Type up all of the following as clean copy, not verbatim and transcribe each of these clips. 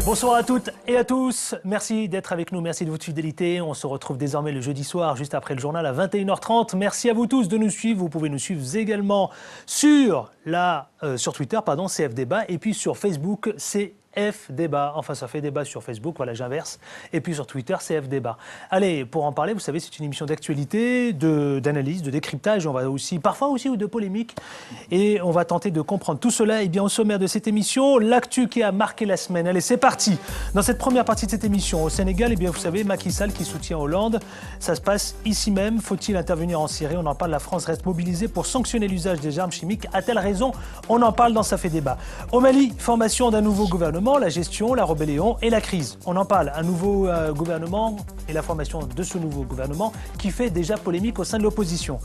Bonsoir à toutes et à tous. Merci d'être avec nous, merci de votre fidélité. On se retrouve désormais le jeudi soir, juste après le journal à 21h30. Merci à vous tous de nous suivre. Vous pouvez nous suivre également sur Twitter, CF Débat, et puis sur Facebook, CF Débat. Enfin, ça fait débat sur Facebook, voilà, j'inverse. Et puis sur Twitter, CF Débat. Allez, pour en parler, vous savez, c'est une émission d'actualité, d'analyse, de décryptage. On va aussi, parfois aussi, de polémique. Et on va tenter de comprendre tout cela. Et bien, au sommaire de cette émission, l'actu qui a marqué la semaine. Allez, c'est parti. Dans cette première partie de cette émission, au Sénégal, eh bien, vous savez, Macky Sall qui soutient Hollande. Ça se passe ici même. Faut-il intervenir en Syrie? On en parle. La France reste mobilisée pour sanctionner l'usage des armes chimiques. A-t-elle raison? On en parle dans Ça fait débat. Au Mali, formation d'un nouveau gouvernement. La gestion, la rébellion et la crise. On en parle, un nouveau gouvernement et la formation de ce nouveau gouvernement qui fait déjà polémique au sein de l'opposition.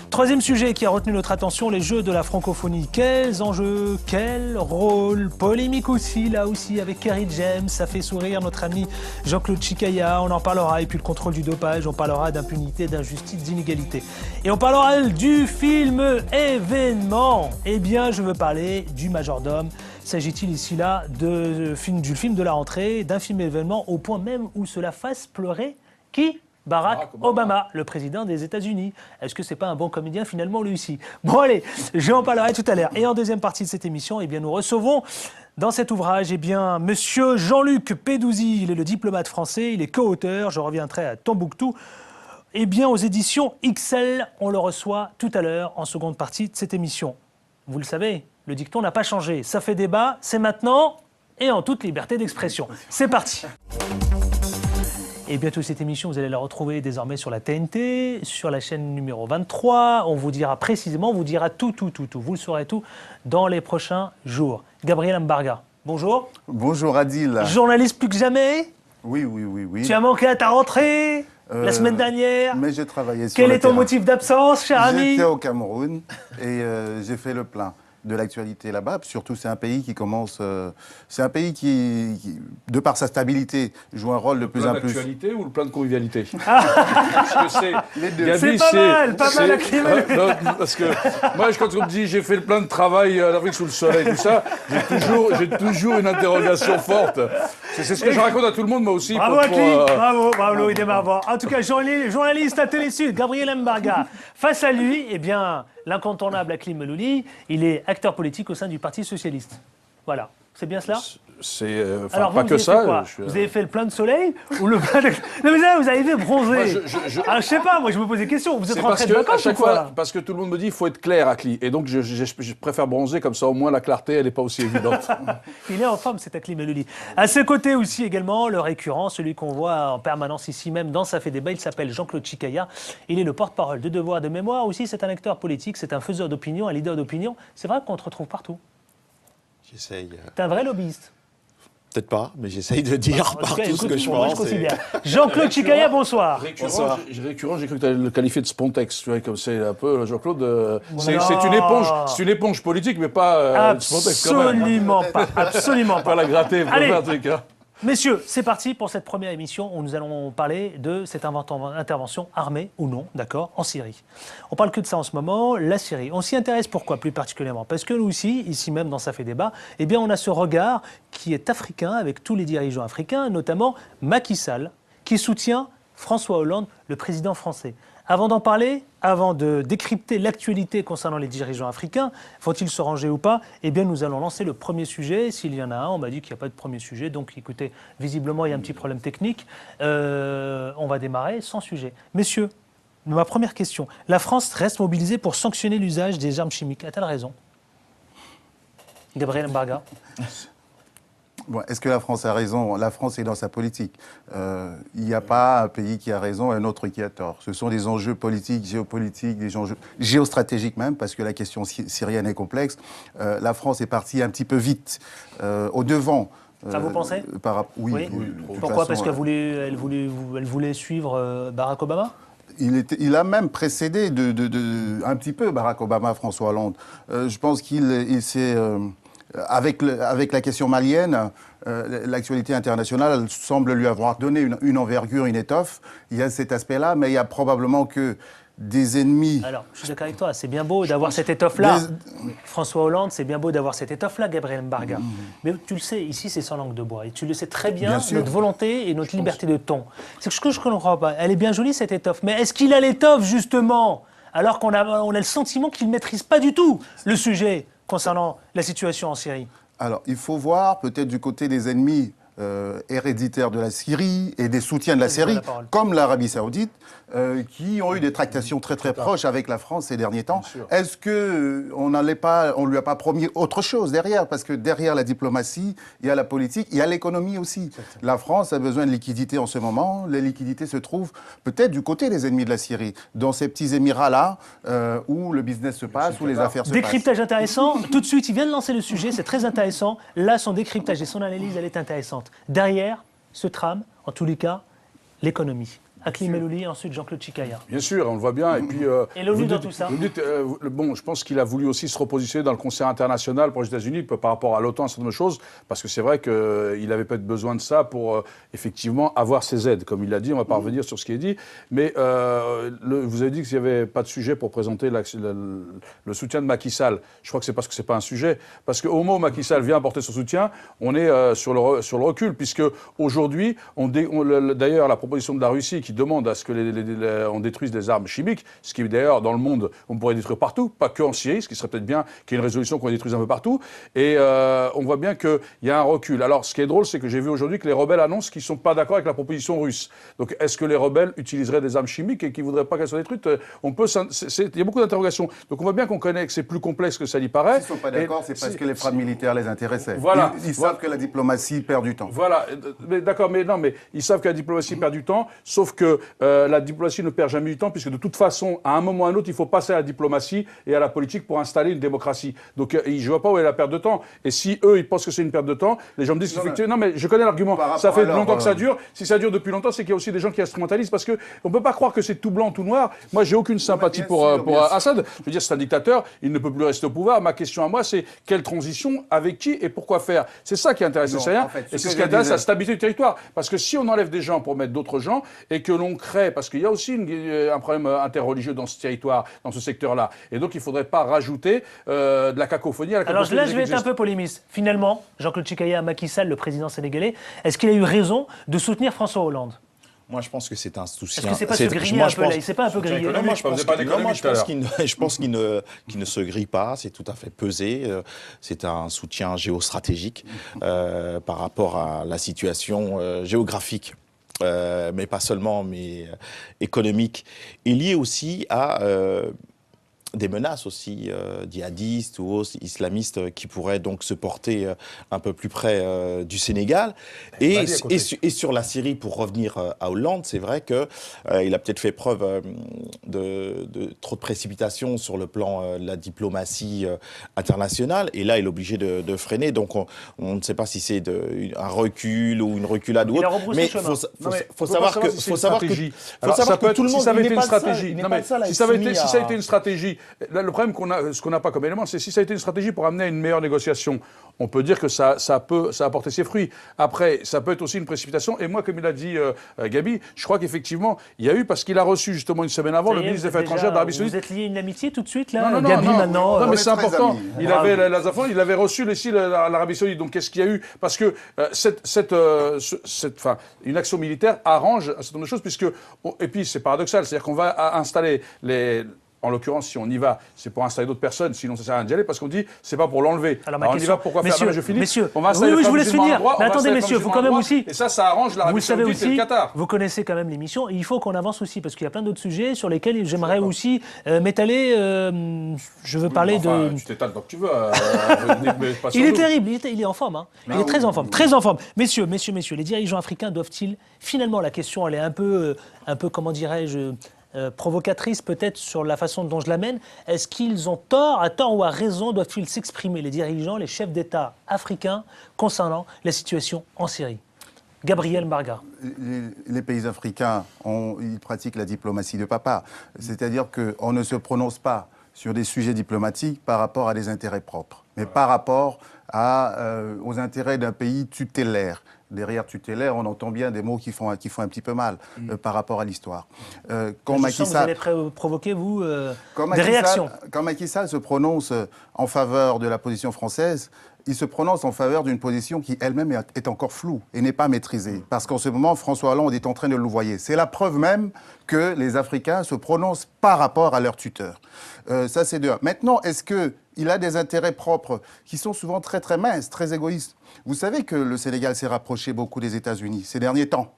Troisième sujet qui a retenu notre attention, les Jeux de la francophonie. Quels enjeux, quel rôle, polémique aussi, là aussi, avec Kerry James, ça fait sourire notre ami Jean-Claude Chikaya, on en parlera, et puis le contrôle du dopage, on parlera d'impunité, d'injustice, d'inégalité. Et on parlera du film événement. Eh bien, je veux parler du majordome. S'agit-il ici là du film de la rentrée, d'un film événement au point même où cela fasse pleurer qui? Barack Obama, le président des États-Unis. Est-ce que c'est pas un bon comédien finalement lui aussi? Bon allez, j'en parlerai tout à l'heure. Et en deuxième partie de cette émission, eh bien nous recevons dans cet ouvrage, eh bien, monsieur Jean-Luc Pedouzi. Il est le diplomate français, il est co-auteur. Je reviendrai à Tombouctou. Eh bien, aux éditions XL, on le reçoit tout à l'heure en seconde partie de cette émission. Vous le savez, le dicton n'a pas changé. Ça fait débat, c'est maintenant et en toute liberté d'expression. C'est parti. Et bientôt cette émission, vous allez la retrouver désormais sur la TNT, sur la chaîne numéro 23. On vous dira précisément, on vous dira tout. Vous le saurez tout dans les prochains jours. Gabriel Mbarga, bonjour. Bonjour Adil. Journaliste plus que jamais. Oui. Tu as manqué à ta rentrée la semaine dernière. Mais j'ai travaillé sur Quel le est ton terrain. motif d'absence, cher ami? J'étais au Cameroun et j'ai fait le plein de l'actualité là-bas. Surtout, c'est un pays qui commence... c'est un pays qui, de par sa stabilité, joue un rôle de plus en plus... Le plein d'actualité ou le plein de convivialité? Parce que c'est... Les deux. Gabi, C'est pas mal, non, parce que moi, quand on me dit j'ai fait le plein de travail à l'Afrique sous le soleil, tout ça, j'ai toujours une interrogation forte. C'est ce que je raconte à tout le monde, moi aussi. Bravo à qui? Bravo, il démarre fort. En tout cas, journaliste à Télésud, Gabriel Mbarga. Face à lui, eh bien, l'incontournable Hakim Melouli, il est acteur politique au sein du Parti socialiste. Voilà, c'est bien cela? C'est Alors pas vous, que avez ça. fait quoi? Vous avez fait le plein de soleil ou le plein de... Non mais ça, vous avez fait bronzer. Ah, je sais pas, moi je me pose des questions. Vous êtes rentré de vacances chaque ou quoi, fois, parce que tout le monde me dit il faut être clair, Akli. Et donc je préfère bronzer, comme ça au moins la clarté elle n'est pas aussi évidente. Il est en forme, cet Hakim Melouli. À ses côtés aussi également, le récurrent, celui qu'on voit en permanence ici même dans Ça fait débat, il s'appelle Jean-Claude Chikaya. Il est le porte-parole de Devoir de Mémoire. Aussi, c'est un acteur politique, c'est un faiseur d'opinion, un leader d'opinion. C'est vrai qu'on te retrouve partout. J'essaye. T'es un vrai lobbyiste. Peut-être pas, mais j'essaye de dire partout ce que je moi, pense. je considère. Jean-Claude Chikaya, bonsoir. Récurrent, j'ai cru que tu allais le qualifier de spontex, tu vois, comme c'est un peu Jean-Claude. C'est Non. une éponge politique, mais pas spontex quand même. Absolument pas. Pas la gratter, Allez. un truc. Hein. Messieurs, c'est parti pour cette première émission où nous allons parler de cette intervention armée ou non, d'accord, en Syrie. On parle que de ça en ce moment, la Syrie. On s'y intéresse pourquoi plus particulièrement? Parce que nous aussi, ici même dans Ça fait débat, eh bien on a ce regard qui est africain avec tous les dirigeants africains, notamment Macky Sall, qui soutient François Hollande, le président français. Avant d'en parler, avant de décrypter l'actualité concernant les dirigeants africains, faut-il se ranger ou pas? Eh bien, nous allons lancer le premier sujet. S'il y en a un, on m'a dit qu'il n'y a pas de premier sujet. Donc, écoutez, visiblement, il y a un petit problème technique. On va démarrer sans sujet. Messieurs, ma première question. La France reste mobilisée pour sanctionner l'usage des armes chimiques. A-t-elle raison? Gabriel Mbarga. Bon, est-ce que la France a raison? La France est dans sa politique. Il n'y a pas un pays qui a raison et un autre qui a tort. Ce sont des enjeux politiques, géopolitiques, des enjeux géostratégiques même, parce que la question syrienne est complexe. La France est partie un petit peu vite, au devant. Ça vous pensez? Oui. Pourquoi? Parce qu'elle voulait suivre Barack Obama? Il a même précédé un petit peu Barack Obama, François Hollande. Je pense qu'il s'est... Avec la question malienne, l'actualité internationale semble lui avoir donné une envergure, une étoffe. Il y a cet aspect-là, mais il y a probablement que des ennemis. Alors, je suis d'accord avec toi, c'est bien beau d'avoir cette étoffe-là. François Hollande, c'est bien beau d'avoir cette étoffe-là, Gabriel Mbarga. Mais tu le sais, ici, c'est sans langue de bois. Et tu le sais très bien, notre volonté et notre liberté de ton. C'est ce que je ne comprends pas. Elle est bien jolie, cette étoffe. Mais est-ce qu'il a l'étoffe, justement, alors qu'on a le sentiment qu'il ne maîtrise pas du tout le sujet concernant la situation en Syrie? Alors, il faut voir, peut-être du côté des ennemis héréditaires de la Syrie et des soutiens de la Syrie, comme l'Arabie Saoudite, qui ont eu des tractations très proches avec la France ces derniers temps. Est-ce qu'on ne lui a pas promis autre chose derrière? Parce que derrière la diplomatie, il y a la politique, il y a l'économie aussi. La France a besoin de liquidités en ce moment. Les liquidités se trouvent peut-être du côté des ennemis de la Syrie, dans ces petits émirats-là, où le business se passe, où les affaires se passent. Décryptage intéressant. Tout de suite, il vient de lancer le sujet, c'est très intéressant. Là, son décryptage et son analyse, elle est intéressante. Derrière ce trame, en tous les cas, l'économie. Hakim Melouli, ensuite Jean-Claude Chikaya. Bien sûr, on le voit bien. Et puis, et l'ONU dans tout ça. Vous dites, bon, je pense qu'il a voulu aussi se repositionner dans le concert international pour les États-Unis par rapport à l'OTAN, un certain nombre de choses, parce que c'est vrai qu'il avait peut-être besoin de ça pour effectivement avoir ses aides. Comme il l'a dit, on ne va pas revenir sur ce qui est dit. Mais vous avez dit qu'il n'y avait pas de sujet pour présenter le soutien de Macky Sall. Je crois que c'est parce que ce n'est pas un sujet. Parce qu'au moment où Macky Sall vient apporter son soutien, on est sur le recul, puisque aujourd'hui, d'ailleurs, la proposition de la Russie qui demande à ce qu'on détruise les armes chimiques, ce qui d'ailleurs dans le monde, on pourrait détruire partout, pas que en Syrie, ce qui serait peut-être bien qu'il y ait une résolution qu'on détruise un peu partout. Et on voit bien qu'il y a un recul. Alors ce qui est drôle, c'est que j'ai vu aujourd'hui que les rebelles annoncent qu'ils ne sont pas d'accord avec la proposition russe. Donc est-ce que les rebelles utiliseraient des armes chimiques et qu'ils ne voudraient pas qu'elles soient détruites? Il y a beaucoup d'interrogations. Donc on voit bien qu'on connaît que c'est plus complexe que ça n'y paraît. S'ils ne sont pas d'accord, c'est parce que les frappes militaires les intéressaient. Voilà. Ils savent que la diplomatie perd du temps. Voilà. D'accord, mais non, mais ils savent que la diplomatie perd du temps, sauf que la diplomatie ne perd jamais du temps, puisque de toute façon, à un moment ou à un autre, il faut passer à la diplomatie et à la politique pour installer une démocratie. Donc je ne vois pas où est la perte de temps. Et si eux, ils pensent que c'est une perte de temps, les gens me disent qu'effectivement, non, mais je connais l'argument. Ça fait longtemps que ça dure. Si ça dure depuis longtemps, c'est qu'il y a aussi des gens qui instrumentalisent, parce qu'on ne peut pas croire que c'est tout blanc, tout noir. Moi, j'ai aucune sympathie pour Assad. Je veux dire, c'est un dictateur, il ne peut plus rester au pouvoir. Ma question à moi, c'est quelle transition, avec qui et pourquoi faire? C'est ça qui intéresse les Syriens. En fait, et c'est ce qui intéresse la stabilité du territoire. Parce que si on enlève des gens pour mettre d'autres gens, et que l'on crée, parce qu'il y a aussi un problème interreligieux dans ce territoire, dans ce secteur-là. Et donc, il ne faudrait pas rajouter de la cacophonie à la cacophonie. Alors là, je vais être un peu polémiste. Finalement, Jean-Claude Chikaya, Macky Sall, le président sénégalais, est-ce qu'il a eu raison de soutenir François Hollande? Moi, je pense que c'est un souci. Est-ce que c'est pas se griller un peu là? Il s'est pas un peu grillé? Non, moi, je pense qu'il ne se grille pas. C'est tout à fait pesé. C'est un soutien géostratégique par rapport à la situation géographique. Mais pas seulement, mais économique, et lié aussi à des menaces aussi djihadistes ou islamistes qui pourraient donc se porter un peu plus près du Sénégal. Et sur la Syrie, pour revenir à Hollande, c'est vrai qu'il a peut-être fait preuve de trop de précipitation sur le plan de la diplomatie internationale. Et là, il est obligé de freiner. Donc on ne sait pas si c'est un recul ou une reculade ou autre. Mais il faut savoir que tout le monde... Si ça avait été une stratégie... Si ça avait été une stratégie... Là, le problème ce qu'on n'a pas comme élément, c'est si ça a été une stratégie pour amener à une meilleure négociation, on peut dire que ça a porté ses fruits. Après, ça peut être aussi une précipitation. Et moi, comme il a dit Gabi, je crois qu'effectivement, il y a eu, parce qu'il a reçu justement une semaine avant le ministre des Affaires étrangères d'Arabie Saoudite. Vous êtes lié à une amitié tout de suite, là, non, Gabi, maintenant non, mais c'est important. Il avait reçu ici l'Arabie Saoudite. Donc, qu'est-ce qu'il y a eu? Parce que une action militaire arrange un certain nombre de choses, et puis c'est paradoxal, c'est-à-dire qu'on va installer en l'occurrence, si on y va, c'est pour installer d'autres personnes, sinon ça sert à rien d'y aller, parce qu'on dit, c'est pas pour l'enlever. Alors on y va, pourquoi faire? Non, mais je finis. Messieurs, on va installer je vous laisse finir. Mais attendez, messieurs, il faut quand même aussi... Et ça arrange l'Arabie Saoudite et le Qatar. Vous connaissez quand même l'émission, et il faut qu'on avance aussi, parce qu'il y a plein d'autres sujets sur lesquels j'aimerais aussi m'étaler. Je veux parler de... Tu t'étales tant que tu veux. Il est terrible, il est en forme. Hein. Il est très en forme, très en forme. Messieurs, les dirigeants africains doivent-ils... Finalement, la question, elle est un peu comment dirais-je... provocatrice peut-être sur la façon dont je l'amène. Est-ce qu'ils ont tort, à tort ou à raison, doivent-ils s'exprimer, les dirigeants, les chefs d'État africains, concernant la situation en Syrie? Gabriel Mbarga. Les pays africains, ils pratiquent la diplomatie de papa. C'est-à-dire qu'on ne se prononce pas sur des sujets diplomatiques par rapport à des intérêts propres, mais par rapport aux intérêts d'un pays tutélaire, derrière tutélaire, on entend bien des mots qui font un petit peu mal par rapport à l'histoire. Quand Je sens que vous allez provoquer, vous, des réactions. Quand Macky Sall se prononce en faveur de la position française, il se prononce en faveur d'une position qui elle-même est encore floue et n'est pas maîtrisée. Parce qu'en ce moment, François Hollande est en train de louvoyer. C'est la preuve même que les Africains se prononcent par rapport à leur tuteur. Ça, c'est de un. Maintenant, est-ce qu'il a des intérêts propres qui sont souvent très, très minces, très égoïstes? Vous savez que le Sénégal s'est rapproché beaucoup des États-Unis ces derniers temps.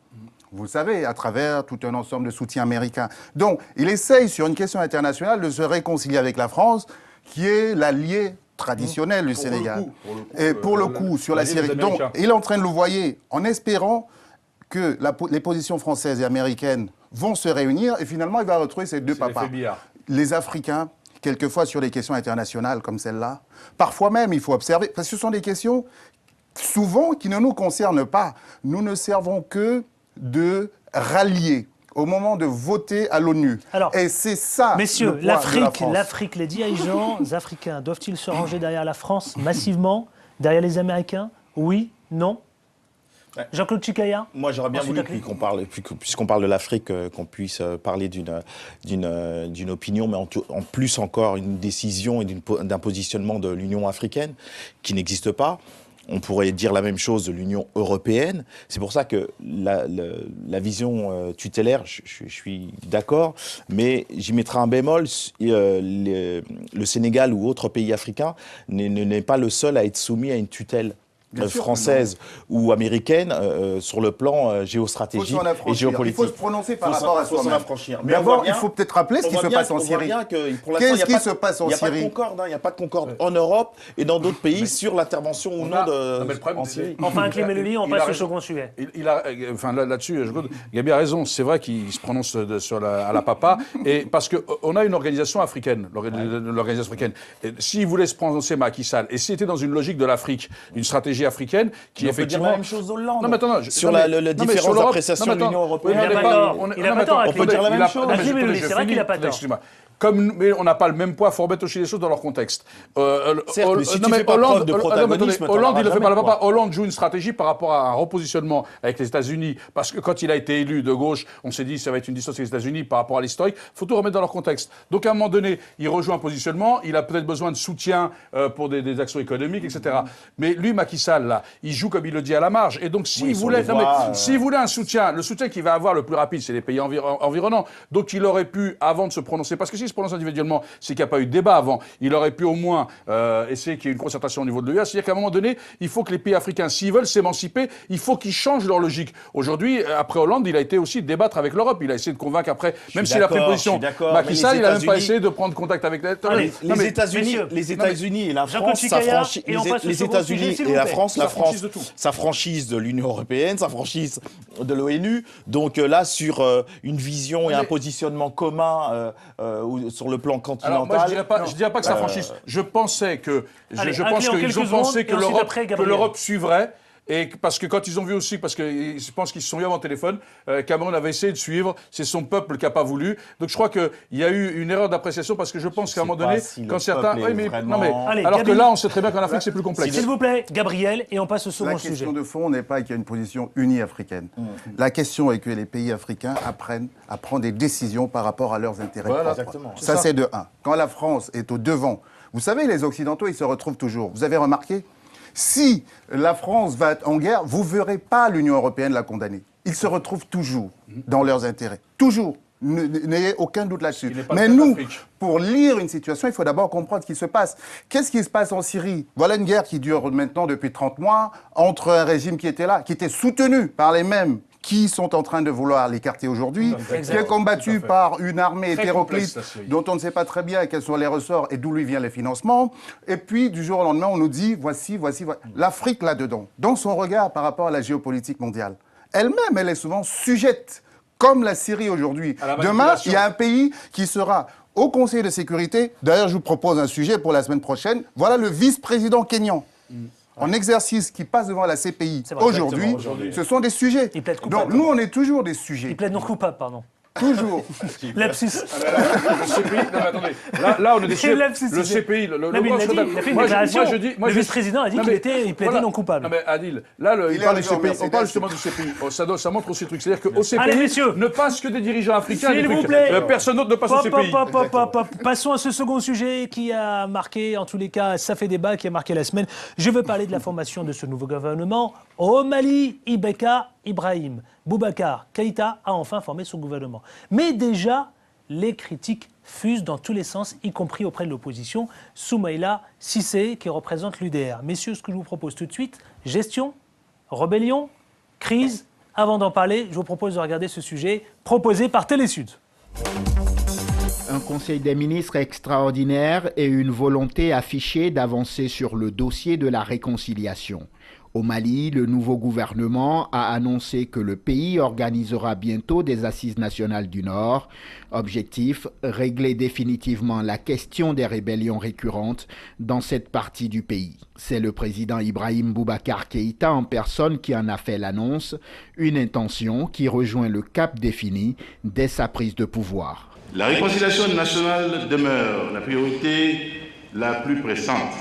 Vous le savez, à travers tout un ensemble de soutiens américains. Donc, il essaye, sur une question internationale, de se réconcilier avec la France, qui est l'allié traditionnel du Sénégal. Et pour le coup, sur la Syrie. Donc, il est en train de le voyer en espérant que les positions françaises et américaines vont se réunir et finalement, il va retrouver ces deux papas. Les Africains, quelquefois sur les questions internationales comme celle-là, parfois même, il faut observer, parce que ce sont des questions souvent qui ne nous concernent pas. Nous ne servons que de rallier au moment de voter à l'ONU. Et c'est ça. Messieurs, l'Afrique, les dirigeants africains doivent-ils se ranger derrière la France massivement, derrière les Américains? Oui, non? Jean-Claude Chikaya? Moi, j'aurais bien voulu, puisqu'on parle de l'Afrique, qu'on puisse parler d'une opinion, mais en plus encore une décision et d'un positionnement de l'Union africaine qui n'existe pas. On pourrait dire la même chose de l'Union européenne. C'est pour ça que la vision tutélaire, je suis d'accord, mais j'y mettrai un bémol. Le Sénégal ou autre pays africain n'est pas le seul à être soumis à une tutelle française ou américaine sur le plan géostratégique et géopolitique. Il faut se prononcer par rapport à soi-même. Mais d'abord, il faut peut-être rappeler ce qui se passe en Syrie. Qu'est-ce qui se passe en Syrie? Il n'y a pas de concorde en Europe et dans d'autres pays sur l'intervention ou non en Syrie. Enfin, Clément Lely, on passe au second sujet. Là-dessus, Gabi a raison. C'est vrai qu'il se prononce à la papa. Et parce qu'on a une organisation africaine, l'organisation africaine. S'il voulait se prononcer Macky Sall, et s'il était dans une logique de l'Afrique, une stratégie africaine qui effectivement... On peut dire la même chose d'Hollande. Non, mais attends, sur la différence d'appréciation de l'Union européenne. Il n'a pas tort. On peut dire la même chose. C'est vrai qu'il n'a pas tort. Mais on n'a pas le même poids, il faut remettre aussi les choses dans leur contexte. Certes, mais si tu fais pas preuve de protagonisme, Hollande, il ne le fait pas. Hollande joue une stratégie par rapport à un repositionnement avec les États-Unis, parce que quand il a été élu de gauche, on s'est dit que ça va être une distance avec les États-Unis par rapport à l'historique. Il faut tout remettre dans leur contexte. Donc à un moment donné, il rejoint un positionnement, il a peut-être besoin de soutien pour des actions économiques, etc. Mais lui, Macky Sall, là, il joue comme il le dit à la marge. Et donc s'il voulait un soutien, le soutien qu'il va avoir le plus rapide, c'est les pays environnants. Donc il aurait pu, avant de se prononcer, parce que s'il se prononce individuellement, c'est qu'il n'y a pas eu de débat avant. Il aurait pu au moins essayer qu'il y ait une concertation au niveau de l'UE. C'est-à-dire qu'à un moment donné, il faut que les pays africains, s'ils veulent s'émanciper, il faut qu'ils changent leur logique. Aujourd'hui, après Hollande, il a été aussi débattre avec l'Europe. Il a essayé de convaincre après, même s'il a pris position. Macky Sall, il n'a même pas essayé de prendre contact avec les États-Unis et la France, les États-Unis et la France s'affranchissent de l'Union européenne, s'affranchissent de l'ONU. Donc là, sur une vision et un positionnement commun sur le plan continental. Alors moi, je dirais pas que ça franchisse. Je pensais que qu'ils ont pensé que l'Europe suivrait. Et parce que quand ils ont vu aussi, parce que je pense qu'ils se sont mis avant le téléphone, Cameroun avait essayé de suivre, c'est son peuple qui n'a pas voulu. Donc je crois qu'il y a eu une erreur d'appréciation parce que je pense qu'à un moment donné, quand certains... alors que là, on sait très bien qu'en Afrique, c'est plus complexe. S'il vous plaît, Gabriel, et on passe au second sujet. La question de fond n'est pas qu'il y a une position unie africaine. La question est que les pays africains apprennent à prendre des décisions par rapport à leurs intérêts propres. Exactement. Ça, c'est de un. Quand la France est au devant, vous savez, les Occidentaux, ils se retrouvent toujours. Vous avez remarqué ? Si la France va être en guerre, vous ne verrez pas l'Union européenne la condamner. Ils se retrouvent toujours dans leurs intérêts. Toujours. N'ayez aucun doute là-dessus. Mais nous, pour lire une situation, il faut d'abord comprendre ce qui se passe. Qu'est-ce qui se passe en Syrie? Voilà une guerre qui dure maintenant depuis 30 mois entre un régime qui était là, qui était soutenu par les mêmes qui sont en train de vouloir l'écarter aujourd'hui, qui est combattu par une armée hétéroclite dont on ne sait pas très bien quels sont les ressorts et d'où lui vient les financements. Et puis, du jour au lendemain, on nous dit, voici. L'Afrique là-dedans, dans son regard par rapport à la géopolitique mondiale, elle-même, elle est souvent sujette, comme la Syrie aujourd'hui. Demain, il y a un pays qui sera au Conseil de sécurité. D'ailleurs, je vous propose un sujet pour la semaine prochaine. Voilà le vice-président kényan. En exercice qui passe devant la CPI aujourd'hui, ce sont des sujets. Donc nous, on est toujours des sujets. Il plaide non coupable, pardon. Toujours. Lapsus. Le CPI, non, mais attendez, là on est C'est lapsus, le c'est- CPI, le Non, mais grand il a dit, scandale. il a fait une Moi, déclaration. moi, Le vice-président a dit non, qu'il mais plaidait voilà. non coupable. Non mais Adil, là il Il est parle du arrivé en CPI, on Mercedes. parle justement du CPI. Oh, ça montre aussi le truc, c'est-à-dire qu'au CPI, Allez, messieurs. ne passe que des dirigeants africains. S'il des vous trucs. plaît. Personne d'autre ne passe au CPI. Passons à ce second sujet qui a marqué, en tous les cas, ça fait débat, qui a marqué la semaine. Je veux parler de la formation de ce nouveau gouvernement. Au Mali, Ibeka Ibrahim, Boubacar Keïta a enfin formé son gouvernement. Mais déjà, les critiques fusent dans tous les sens, y compris auprès de l'opposition. Soumaïla Cissé, qui représente l'UDR. Messieurs, ce que je vous propose tout de suite, gestion, rébellion, crise. Avant d'en parler, je vous propose de regarder ce sujet proposé par Télésud. Un conseil des ministres extraordinaire et une volonté affichée d'avancer sur le dossier de la réconciliation. Au Mali, le nouveau gouvernement a annoncé que le pays organisera bientôt des assises nationales du Nord. Objectif, régler définitivement la question des rébellions récurrentes dans cette partie du pays. C'est le président Ibrahim Boubacar Keïta en personne qui en a fait l'annonce, une intention qui rejoint le cap défini dès sa prise de pouvoir. La réconciliation nationale demeure la priorité la plus pressante.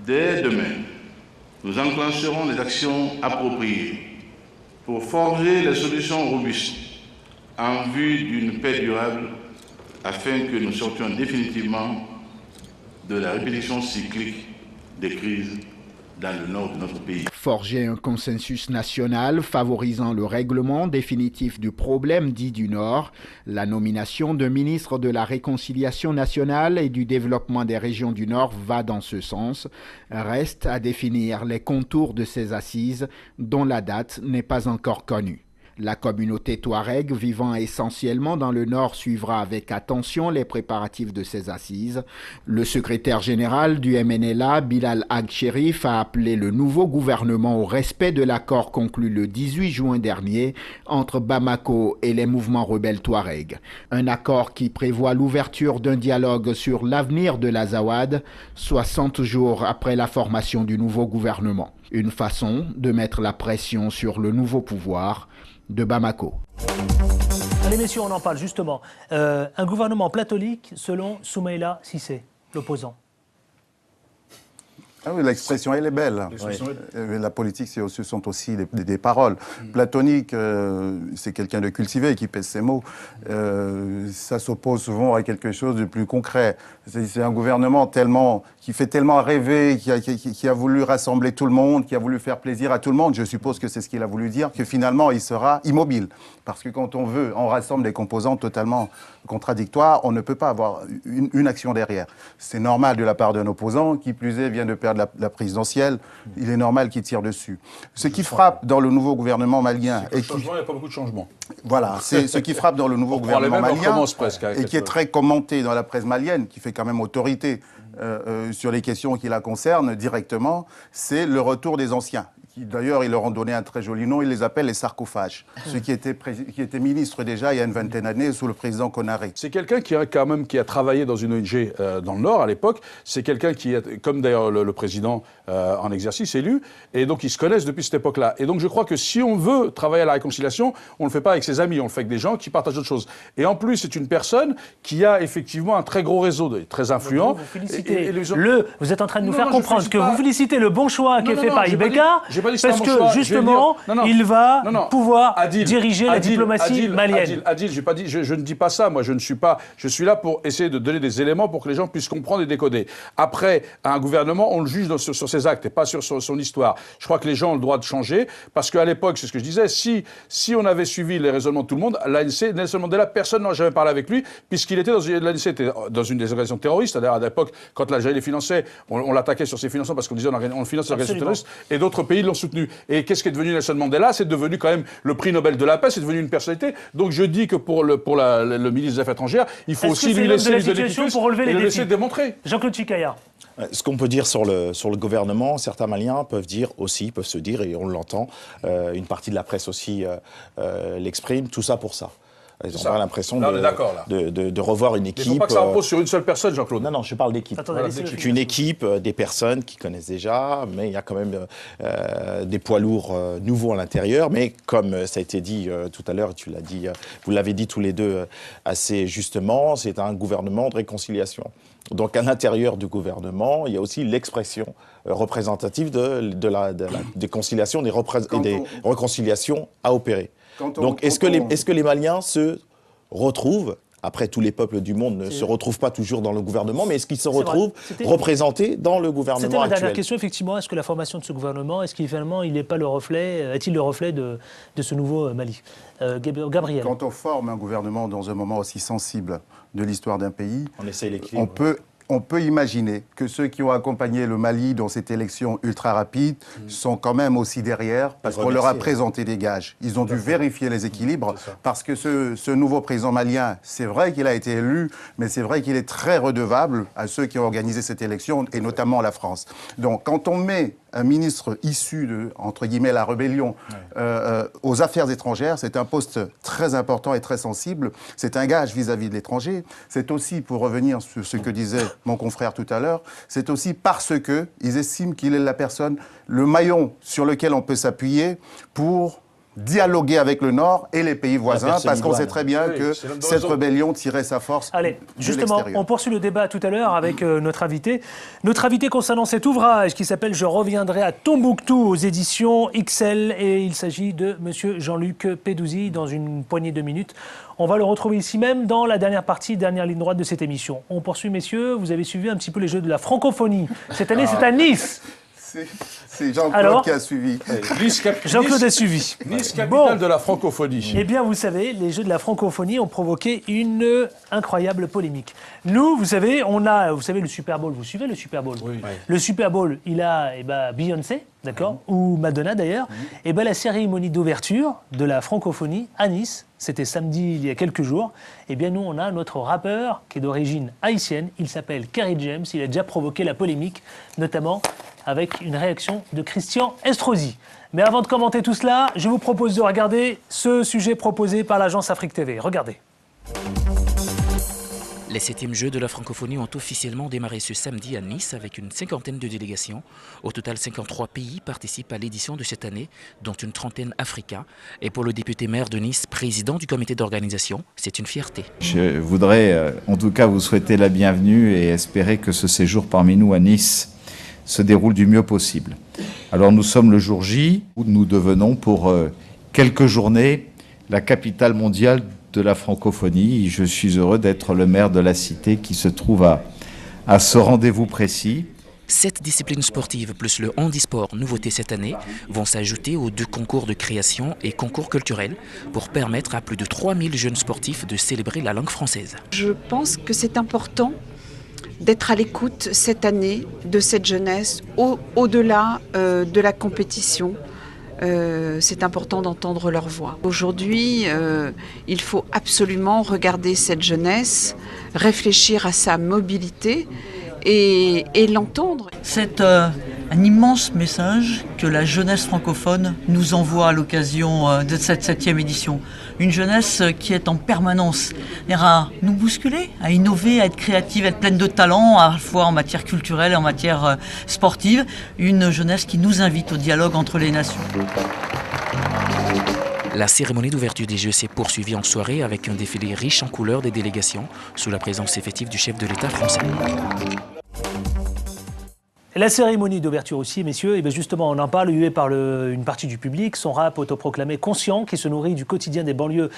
Dès demain, nous enclencherons les actions appropriées pour forger les solutions robustes en vue d'une paix durable afin que nous sortions définitivement de la répétition cyclique des crises dans le nord de notre pays. Forger un consensus national favorisant le règlement définitif du problème dit du Nord, la nomination d'un ministre de la Réconciliation nationale et du développement des régions du Nord va dans ce sens. Reste à définir les contours de ces assises dont la date n'est pas encore connue. La communauté touareg vivant essentiellement dans le Nord suivra avec attention les préparatifs de ces assises. Le secrétaire général du MNLA, Bilal Ag-Sherif, a appelé le nouveau gouvernement au respect de l'accord conclu le 18 juin dernier entre Bamako et les mouvements rebelles touareg. Un accord qui prévoit l'ouverture d'un dialogue sur l'avenir de l'Azawad, 60 jours après la formation du nouveau gouvernement. Une façon de mettre la pression sur le nouveau pouvoir de Bamako. Allez messieurs, on en parle justement. Un gouvernement platonique selon Soumaïla Cissé, l'opposant. Ah oui, l'expression, elle est belle. La politique, ce sont aussi des paroles. Platonique, c'est quelqu'un de cultivé qui pèse ses mots. Ça s'oppose souvent à quelque chose de plus concret. C'est un gouvernement qui fait tellement rêver, qui a voulu rassembler tout le monde, qui a voulu faire plaisir à tout le monde. Je suppose que c'est ce qu'il a voulu dire, que finalement, il sera immobile. Parce que quand on rassemble des composantes totalement contradictoires, on ne peut pas avoir une action derrière. C'est normal de la part d'un opposant, qui plus est vient de perdre la présidentielle, il est normal qu'il tire dessus. Ce qui frappe dans le nouveau gouvernement malien... Il n'y a pas beaucoup de changements. Voilà, c'est ce qui frappe dans le nouveau gouvernement malien, et qui est très commenté dans la presse malienne, qui fait quand même autorité sur les questions qui la concernent directement, c'est le retour des anciens. D'ailleurs, ils leur ont donné un très joli nom, ils les appellent les sarcophages. Ceux qui étaient ministres déjà il y a une vingtaine d'années sous le président Konaré. C'est quelqu'un qui a travaillé dans une ONG dans le Nord à l'époque. C'est quelqu'un qui est, comme d'ailleurs le président en exercice élu, et donc ils se connaissent depuis cette époque-là. Et donc je crois que si on veut travailler à la réconciliation, on ne le fait pas avec ses amis, on le fait avec des gens qui partagent d'autres choses. Et en plus, c'est une personne qui a effectivement un très gros réseau, très influent. Vous félicitez vous êtes en train de nous faire comprendre que vous félicitez le bon choix qui est fait par Ibeka. Parce que justement, il va pouvoir diriger la diplomatie malienne. Adil, je ne dis pas ça. Moi, je suis là pour essayer de donner des éléments pour que les gens puissent comprendre et décoder. Après, un gouvernement, on le juge sur ses actes et pas sur son histoire. Je crois que les gens ont le droit de changer parce qu'à l'époque, c'est ce que je disais, si on avait suivi les raisonnements de tout le monde, l'ANC, Nelson Mandela, personne n'aurait jamais parlé avec lui puisqu'il était l'ANC était dans une des organisations terroristes. C'est-à-dire à l'époque, quand l'Algérie les finançait, on l'attaquait sur ses financements parce qu'on disait on finance les organisations terroristes et d'autres pays l'ont soutenu. Et qu'est-ce qui est devenu Nelson Mandela? C'est devenu quand même le prix Nobel de la paix, c'est devenu une personnalité. Donc je dis que pour le ministre des Affaires étrangères, il faut aussi lui laisser les défis pour relever les défis. Laisser démontrer. Jean-Claude Chikaya. Ce qu'on peut dire sur le gouvernement, certains Maliens peuvent se dire, et on l'entend, une partie de la presse aussi l'exprime, tout ça pour ça. Ils ont pas l'impression de revoir une équipe. Il ne faut pas que ça repose sur une seule personne, Jean-Claude. Non, je parle d'équipe. C'est une équipe, des personnes qui connaissent déjà, mais il y a quand même des poids lourds nouveaux à l'intérieur. Mais comme ça a été dit tout à l'heure, et tu l'as dit, vous l'avez dit tous les deux assez justement, c'est un gouvernement de réconciliation. Donc à l'intérieur du gouvernement, il y a aussi l'expression représentative des conciliations, des réconciliations à opérer. Donc est-ce que les Maliens se retrouvent, après tous les peuples du monde ne se retrouvent pas toujours dans le gouvernement, mais est-ce qu'ils se retrouvent représentés dans le gouvernement actuel? C'était ma dernière question, effectivement. Est-ce que la formation de ce gouvernement, est-ce qu'il finalement il n'est pas le reflet, est-il le reflet de ce nouveau Mali? Gabriel. Quand on forme un gouvernement dans un moment aussi sensible de l'histoire d'un pays, on essaye l'équilibre. On peut imaginer que ceux qui ont accompagné le Mali dans cette élection ultra rapide sont quand même aussi derrière, parce qu'on leur a présenté des gages. Ils ont dû vérifier les équilibres, parce que ce nouveau président malien, c'est vrai qu'il a été élu, mais c'est vrai qu'il est très redevable à ceux qui ont organisé cette élection, et notamment la France. Donc quand on met un ministre issu de, entre guillemets, la rébellion aux affaires étrangères, c'est un poste très important et très sensible. C'est un gage vis-à-vis de l'étranger. C'est aussi, pour revenir sur ce que disait mon confrère tout à l'heure, c'est aussi parce qu'ils estiment qu'il est la personne, le maillon sur lequel on peut s'appuyer pour dialoguer avec le Nord et les pays voisins, parce qu'on sait très bien que cette rébellion tirait sa force de l'extérieur. Allez, justement, on poursuit le débat tout à l'heure avec notre invité. Notre invité concernant cet ouvrage qui s'appelle « Je reviendrai à Tombouctou » aux éditions XL, et il s'agit de M. Jean-Luc Pedouzi dans une poignée de minutes. On va le retrouver ici même dans la dernière partie, dernière ligne droite de cette émission. On poursuit, messieurs, vous avez suivi un petit peu les Jeux de la francophonie. Cette année, c'est à Nice. C'est Jean-Claude qui a suivi. Jean-Claude a suivi. Nice, capitale de la francophonie. Eh bien, vous savez, les Jeux de la francophonie ont provoqué une incroyable polémique. Nous, vous savez, vous savez, le Super Bowl, vous suivez le Super Bowl? Oui. Le Super Bowl, il a Beyoncé, d'accord, ou Madonna d'ailleurs. Et la cérémonie d'ouverture de la francophonie à Nice, c'était samedi il y a quelques jours. Eh bien, nous, on a notre rappeur qui est d'origine haïtienne. Il s'appelle Kerry James. Il a déjà provoqué la polémique, notamment avec une réaction de Christian Estrosi. Mais avant de commenter tout cela, je vous propose de regarder ce sujet proposé par l'agence Afrique TV. Regardez. Les 7e Jeux de la francophonie ont officiellement démarré ce samedi à Nice avec une cinquantaine de délégations. Au total, 53 pays participent à l'édition de cette année, dont une trentaine africains. Et pour le député maire de Nice, président du comité d'organisation, c'est une fierté. Je voudrais en tout cas vous souhaiter la bienvenue et espérer que ce séjour parmi nous à Nice se déroule du mieux possible. Alors nous sommes le jour J, où nous devenons pour quelques journées la capitale mondiale de la francophonie. Je suis heureux d'être le maire de la cité qui se trouve à ce rendez-vous précis. 7 disciplines sportives plus le handisport, nouveauté cette année, vont s'ajouter aux 2 concours de création et concours culturels pour permettre à plus de 3000 jeunes sportifs de célébrer la langue française. Je pense que c'est important d'être à l'écoute cette année de cette jeunesse au-delà de la compétition. C'est important d'entendre leur voix. Aujourd'hui, il faut absolument regarder cette jeunesse, réfléchir à sa mobilité et l'entendre. C'est un immense message que la jeunesse francophone nous envoie à l'occasion de cette 7e édition. Une jeunesse qui est en permanence à nous bousculer, à innover, à être créative, à être pleine de talent, à la fois en matière culturelle et en matière sportive. Une jeunesse qui nous invite au dialogue entre les nations. La cérémonie d'ouverture des Jeux s'est poursuivie en soirée avec un défilé riche en couleurs des délégations, sous la présence effective du chef de l'État français. La cérémonie d'ouverture aussi, messieurs, et bien justement, on en parle, hué par une partie du public, son rap autoproclamé conscient, qui se nourrit du quotidien des banlieues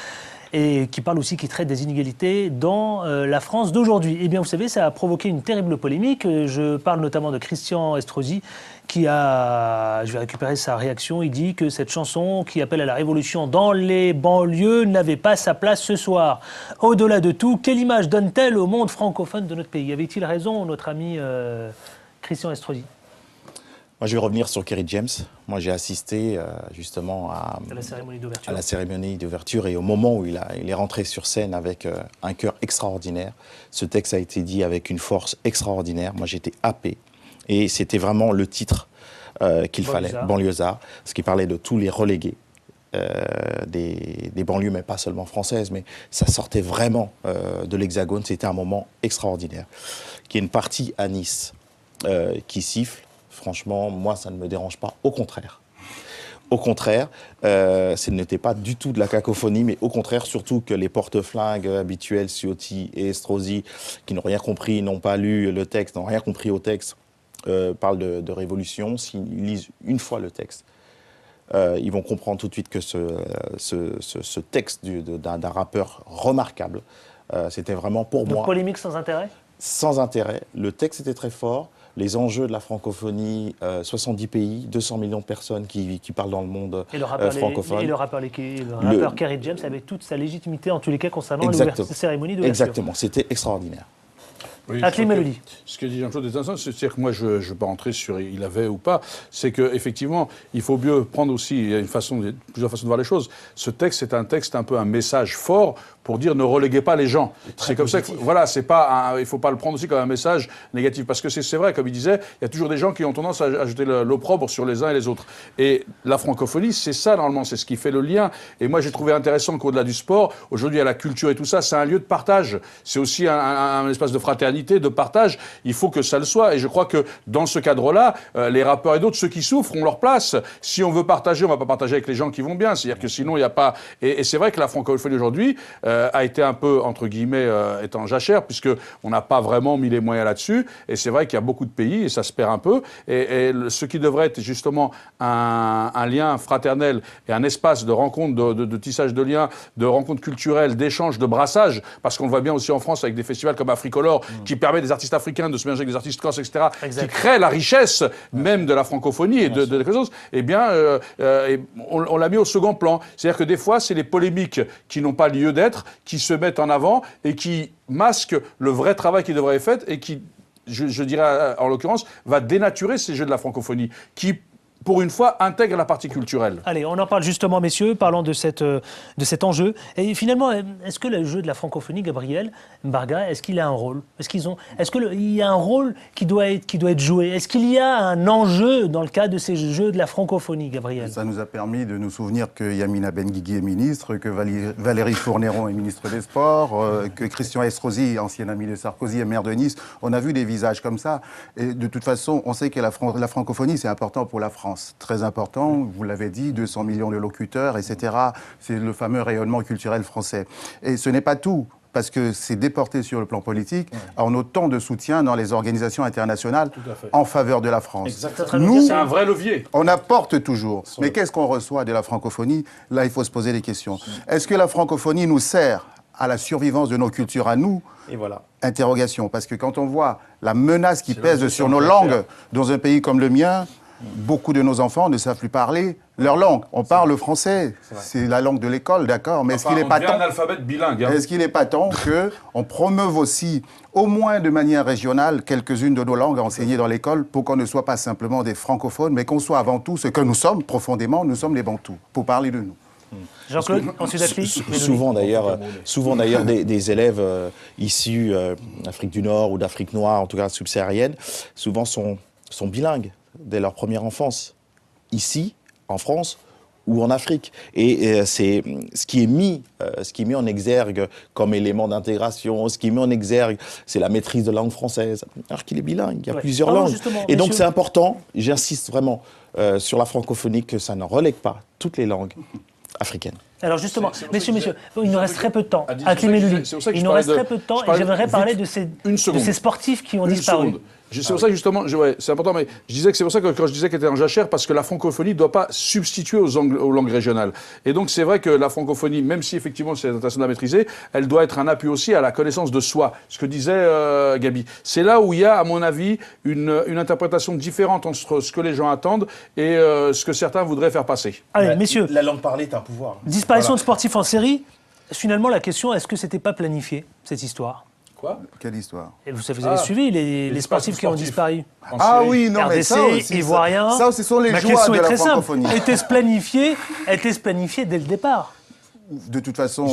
et qui parle aussi, qui traite des inégalités dans la France d'aujourd'hui. Eh bien, vous savez, ça a provoqué une terrible polémique. Je parle notamment de Christian Estrosi, qui a, je vais récupérer sa réaction, il dit que cette chanson qui appelle à la révolution dans les banlieues n'avait pas sa place ce soir. Au-delà de tout, quelle image donne-t-elle au monde francophone de notre pays? Avait-il raison, notre ami Christian Estrosi? Moi, je vais revenir sur Kerry James. Moi, j'ai assisté justement à la cérémonie d'ouverture et au moment où il est rentré sur scène avec un cœur extraordinaire. Ce texte a été dit avec une force extraordinaire. Moi, j'étais happé. Et c'était vraiment le titre qu'il fallait, Banlieusard, parce qu'il parlait de tous les relégués des banlieues, mais pas seulement françaises, mais ça sortait vraiment de l'Hexagone. C'était un moment extraordinaire. Qu'il y ait une partie à Nice qui siffle, franchement, moi, ça ne me dérange pas. Au contraire. Au contraire, ce n'était pas du tout de la cacophonie, mais au contraire, surtout que les porte-flingues habituels, Ciotti et Estrosi, qui n'ont rien compris, n'ont pas lu le texte, n'ont rien compris au texte, parlent de révolution. S'ils lisent une fois le texte, ils vont comprendre tout de suite que ce texte d'un rappeur remarquable, c'était vraiment pour moi... Polémique sans intérêt ? Sans intérêt. Le texte était très fort. Les enjeux de la francophonie, 70 pays, 200 millions de personnes qui parlent dans le monde francophone. Et le rappeur Kerry James avait toute sa légitimité, en tous les cas, concernant la cérémonie d'ouverture. Exactement, c'était extraordinaire. Oui, Mélodie. Ce que dit Jean-Claude est intéressant, c'est-à-dire que moi, je ne vais pas rentrer sur il avait ou pas, c'est qu'effectivement, il faut mieux prendre aussi, il y a plusieurs façons de voir les choses. Ce texte, c'est un texte, un peu un message fort pour dire ne reléguez pas les gens. C'est comme positif. Ça que, voilà, c'est pas il ne faut pas le prendre aussi comme un message négatif. Parce que c'est vrai, comme il disait, il y a toujours des gens qui ont tendance à ajouter l'opprobre sur les uns et les autres. Et la francophonie, c'est ça, normalement, c'est ce qui fait le lien. Et moi, j'ai trouvé intéressant qu'au-delà du sport, aujourd'hui, il y a la culture et tout ça, c'est un lieu de partage. C'est aussi un espace de fraternité, de partage. Il faut que ça le soit. Et je crois que dans ce cadre-là, les rappeurs et d'autres, ceux qui souffrent, ont leur place. Si on veut partager, on ne va pas partager avec les gens qui vont bien. C'est-à-dire que sinon, il n'y a pas... Et c'est vrai que la francophonie aujourd'hui a été un peu, entre guillemets, étant jachère, puisqu'on n'a pas vraiment mis les moyens là-dessus. Et c'est vrai qu'il y a beaucoup de pays, et ça se perd un peu. Et ce qui devrait être justement un lien fraternel et un espace de rencontre, de tissage de liens, de rencontres culturelles, d'échanges, de brassage, parce qu'on le voit bien aussi en France avec des festivals comme Africolor, qui permet des artistes africains de se mélanger avec des artistes corses, etc., qui créent la richesse même de la francophonie et de quelque chose, eh bien, on l'a mis au second plan. C'est-à-dire que des fois, c'est les polémiques qui n'ont pas lieu d'être, qui se mettent en avant et qui masquent le vrai travail qui devrait être fait et qui, je dirais en l'occurrence, va dénaturer ces jeux de la francophonie, qui, pour une fois, intègre la partie culturelle. Allez, on en parle justement, messieurs, parlons de cet enjeu. Et finalement, est-ce que le jeu de la francophonie, Gabriel Mbarga, est-ce qu'il a un rôle ? Est-ce qu'il y a un rôle qui doit être joué ? Est-ce qu'il y a un enjeu dans le cadre de ces jeux de la francophonie, Gabriel ? Ça nous a permis de nous souvenir que Yamina Benguigui est ministre, que Valérie Fournéron est ministre des Sports, que Christian Estrosi, ancien ami de Sarkozy, est maire de Nice. On a vu des visages comme ça. Et de toute façon, on sait que la francophonie, c'est important pour la France. Très important, vous l'avez dit, 200 millions de locuteurs, etc. C'est le fameux rayonnement culturel français. Et ce n'est pas tout, parce que c'est déporté sur le plan politique, en autant de soutien dans les organisations internationales en faveur de la France. Exactement. Nous, c'est un vrai levier. On apporte toujours. Mais qu'est-ce qu'on reçoit de la francophonie ? Là, il faut se poser des questions. Est-ce que la francophonie nous sert à la survivance de nos cultures à nous ? Et voilà. Interrogation. Parce que quand on voit la menace qui pèse sur nos langues dans un pays comme le mien, beaucoup de nos enfants ne savent plus parler leur langue. On parle le français, c'est la langue de l'école, d'accord, mais est-ce qu'il n'est pas temps... un alphabète bilingue. Hein. Est-ce qu'il n'est pas temps qu'on promeuve aussi, au moins de manière régionale, quelques-unes de nos langues à enseigner dans l'école pour qu'on ne soit pas simplement des francophones, mais qu'on soit avant tout ce que nous sommes profondément, nous sommes les Bantous, pour parler de nous. Jean-Claude, ensuite souvent d'ailleurs des élèves issus d'Afrique du Nord ou d'Afrique noire, en tout cas subsaharienne, souvent sont bilingues dès leur première enfance, ici, en France ou en Afrique. Et c'est ce qui est mis en exergue comme élément d'intégration, ce qui est mis en exergue, c'est la maîtrise de la langue française, alors qu'il est bilingue, il y a plusieurs langues. Et donc c'est important, j'insiste vraiment sur la francophonie, que ça ne relègue pas toutes les langues africaines. Alors justement, messieurs, il nous reste très peu de temps. Il nous reste très peu de temps et j'aimerais parler de ces sportifs qui ont disparu. C'est pour ça que justement, c'est important, mais je disais que c'est pour ça que quand je disais qu'elle était en jachère, parce que la francophonie ne doit pas substituer aux langues régionales. Et donc c'est vrai que la francophonie, même si effectivement c'est intéressant à maîtriser, elle doit être un appui aussi à la connaissance de soi. Ce que disait Gabi. C'est là où il y a, à mon avis, une interprétation différente entre ce que les gens attendent et ce que certains voudraient faire passer. Allez, messieurs. La langue parlée est un pouvoir. Disparition de sportifs en série. Finalement, la question, est-ce que c'était pas planifié, cette histoire ? Quoi ? Quelle histoire ? Et vous avez suivi les sportifs qui ont disparu. Ah oui, non, mais ça RDC, Ivoiriens. Ça, ce sont les joies de la francophonie. Était-ce planifié dès le départ ? De toute façon,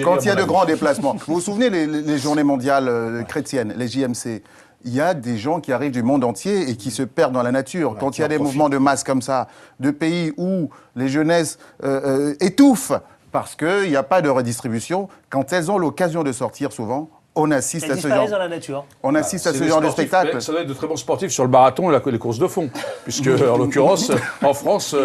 quand il y a de grands déplacements. Vous vous souvenez les journées mondiales chrétiennes, les JMC ? il y a des gens qui arrivent du monde entier et qui se perdent dans la nature. Quand il y a des mouvements de masse comme ça, de pays où les jeunesses étouffent parce qu'il n'y a pas de redistribution, quand elles ont l'occasion de sortir souvent, on assiste à ce genre. Dans la nature. On assiste à ce genre de spectacle. Ça doit être de très bons sportifs sur le marathon et les courses de fond, puisque en l'occurrence, en France,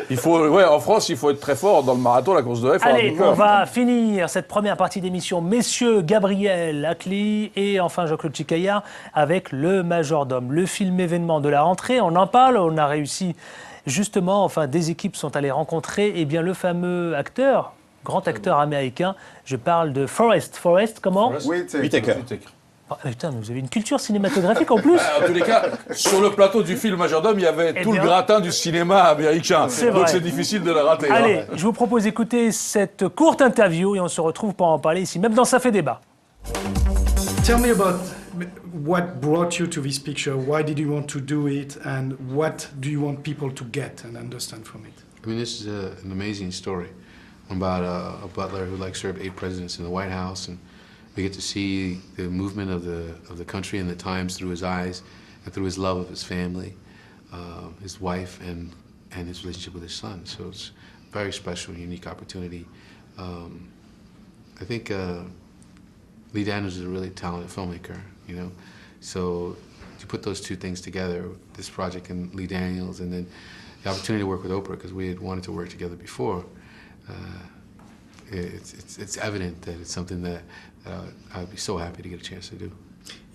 il faut être très fort dans le marathon, la course de haie. Allez, on va finir cette première partie d'émission, messieurs Gabriel Acli et enfin Jean-Claude Chicaya avec Le Majordome, le film événement de la rentrée. On en parle, on a réussi justement, enfin des équipes sont allées rencontrer le fameux acteur. Grand acteur américain, je parle de Forrest. Forrest, comment ? Whitaker. Oh, putain, mais vous avez une culture cinématographique en plus. En tous les cas, sur le plateau du film Majordome, il y avait le gratin du cinéma américain. Donc c'est difficile de le rater. Allez, je vous propose d'écouter cette courte interview et on se retrouve pour en parler ici, même dans Ça fait débat. Tell me about what brought you to this picture. Why did you want to do it, and what do you want people to get and understand from it? I mean, this is an amazing story about a butler who served 8 presidents in the White House, and we get to see the movement of the country and the times through his eyes and through his love of his family, his wife, and his relationship with his son. So it's a very special and unique opportunity. I think Lee Daniels is a really talented filmmaker, you know. So to put those two things together, this project and Lee Daniels, and then the opportunity to work with Oprah, because we had wanted to work together before, it's evident that it's something that I would be so happy to get a chance to do.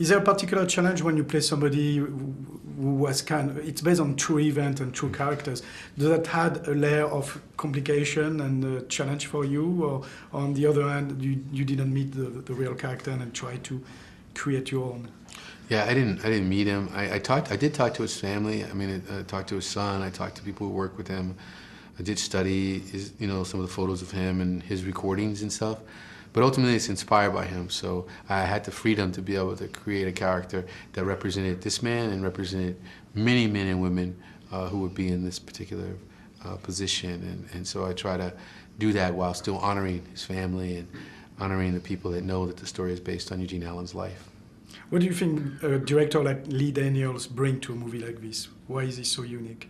Is there a particular challenge when you play somebody who was it's based on true event and true characters, does that add a layer of complication and a challenge for you, or on the other hand, you didn't meet the real character and try to create your own? Yeah, I didn't meet him. I did talk to his family. I mean, I talked to his son. I talked to people who work with him. I did study some of the photos of him and his recordings and stuff. But ultimately, it's inspired by him. So I had the freedom to be able to create a character that represented this man and represented many men and women who would be in this particular position. And so I try to do that while still honoring his family and honoring the people that know that the story is based on Eugene Allen's life. What do you think a director like Lee Daniels bring to a movie like this? Why is he so unique?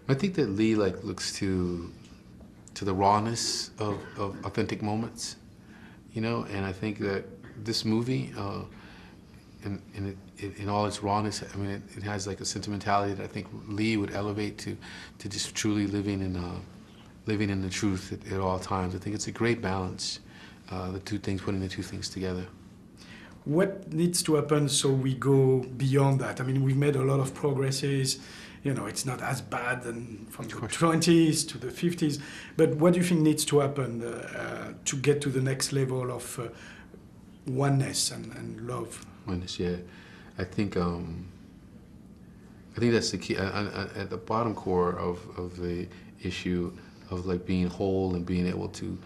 I think that Lee looks to the rawness of authentic moments, you know, and I think that this movie, in all its rawness, I mean, it has a sentimentality that I think Lee would elevate to just truly living in the truth at all times. I think it's a great balance, putting the two things together. What needs to happen so we go beyond that? I mean, we've made a lot of progresses. You know, it's not as bad from the 20s to the 50s. But what do you think needs to happen to get to the next level of oneness and love? Oneness, yeah. I think that's the key. At the bottom core of the issue of being whole and being able to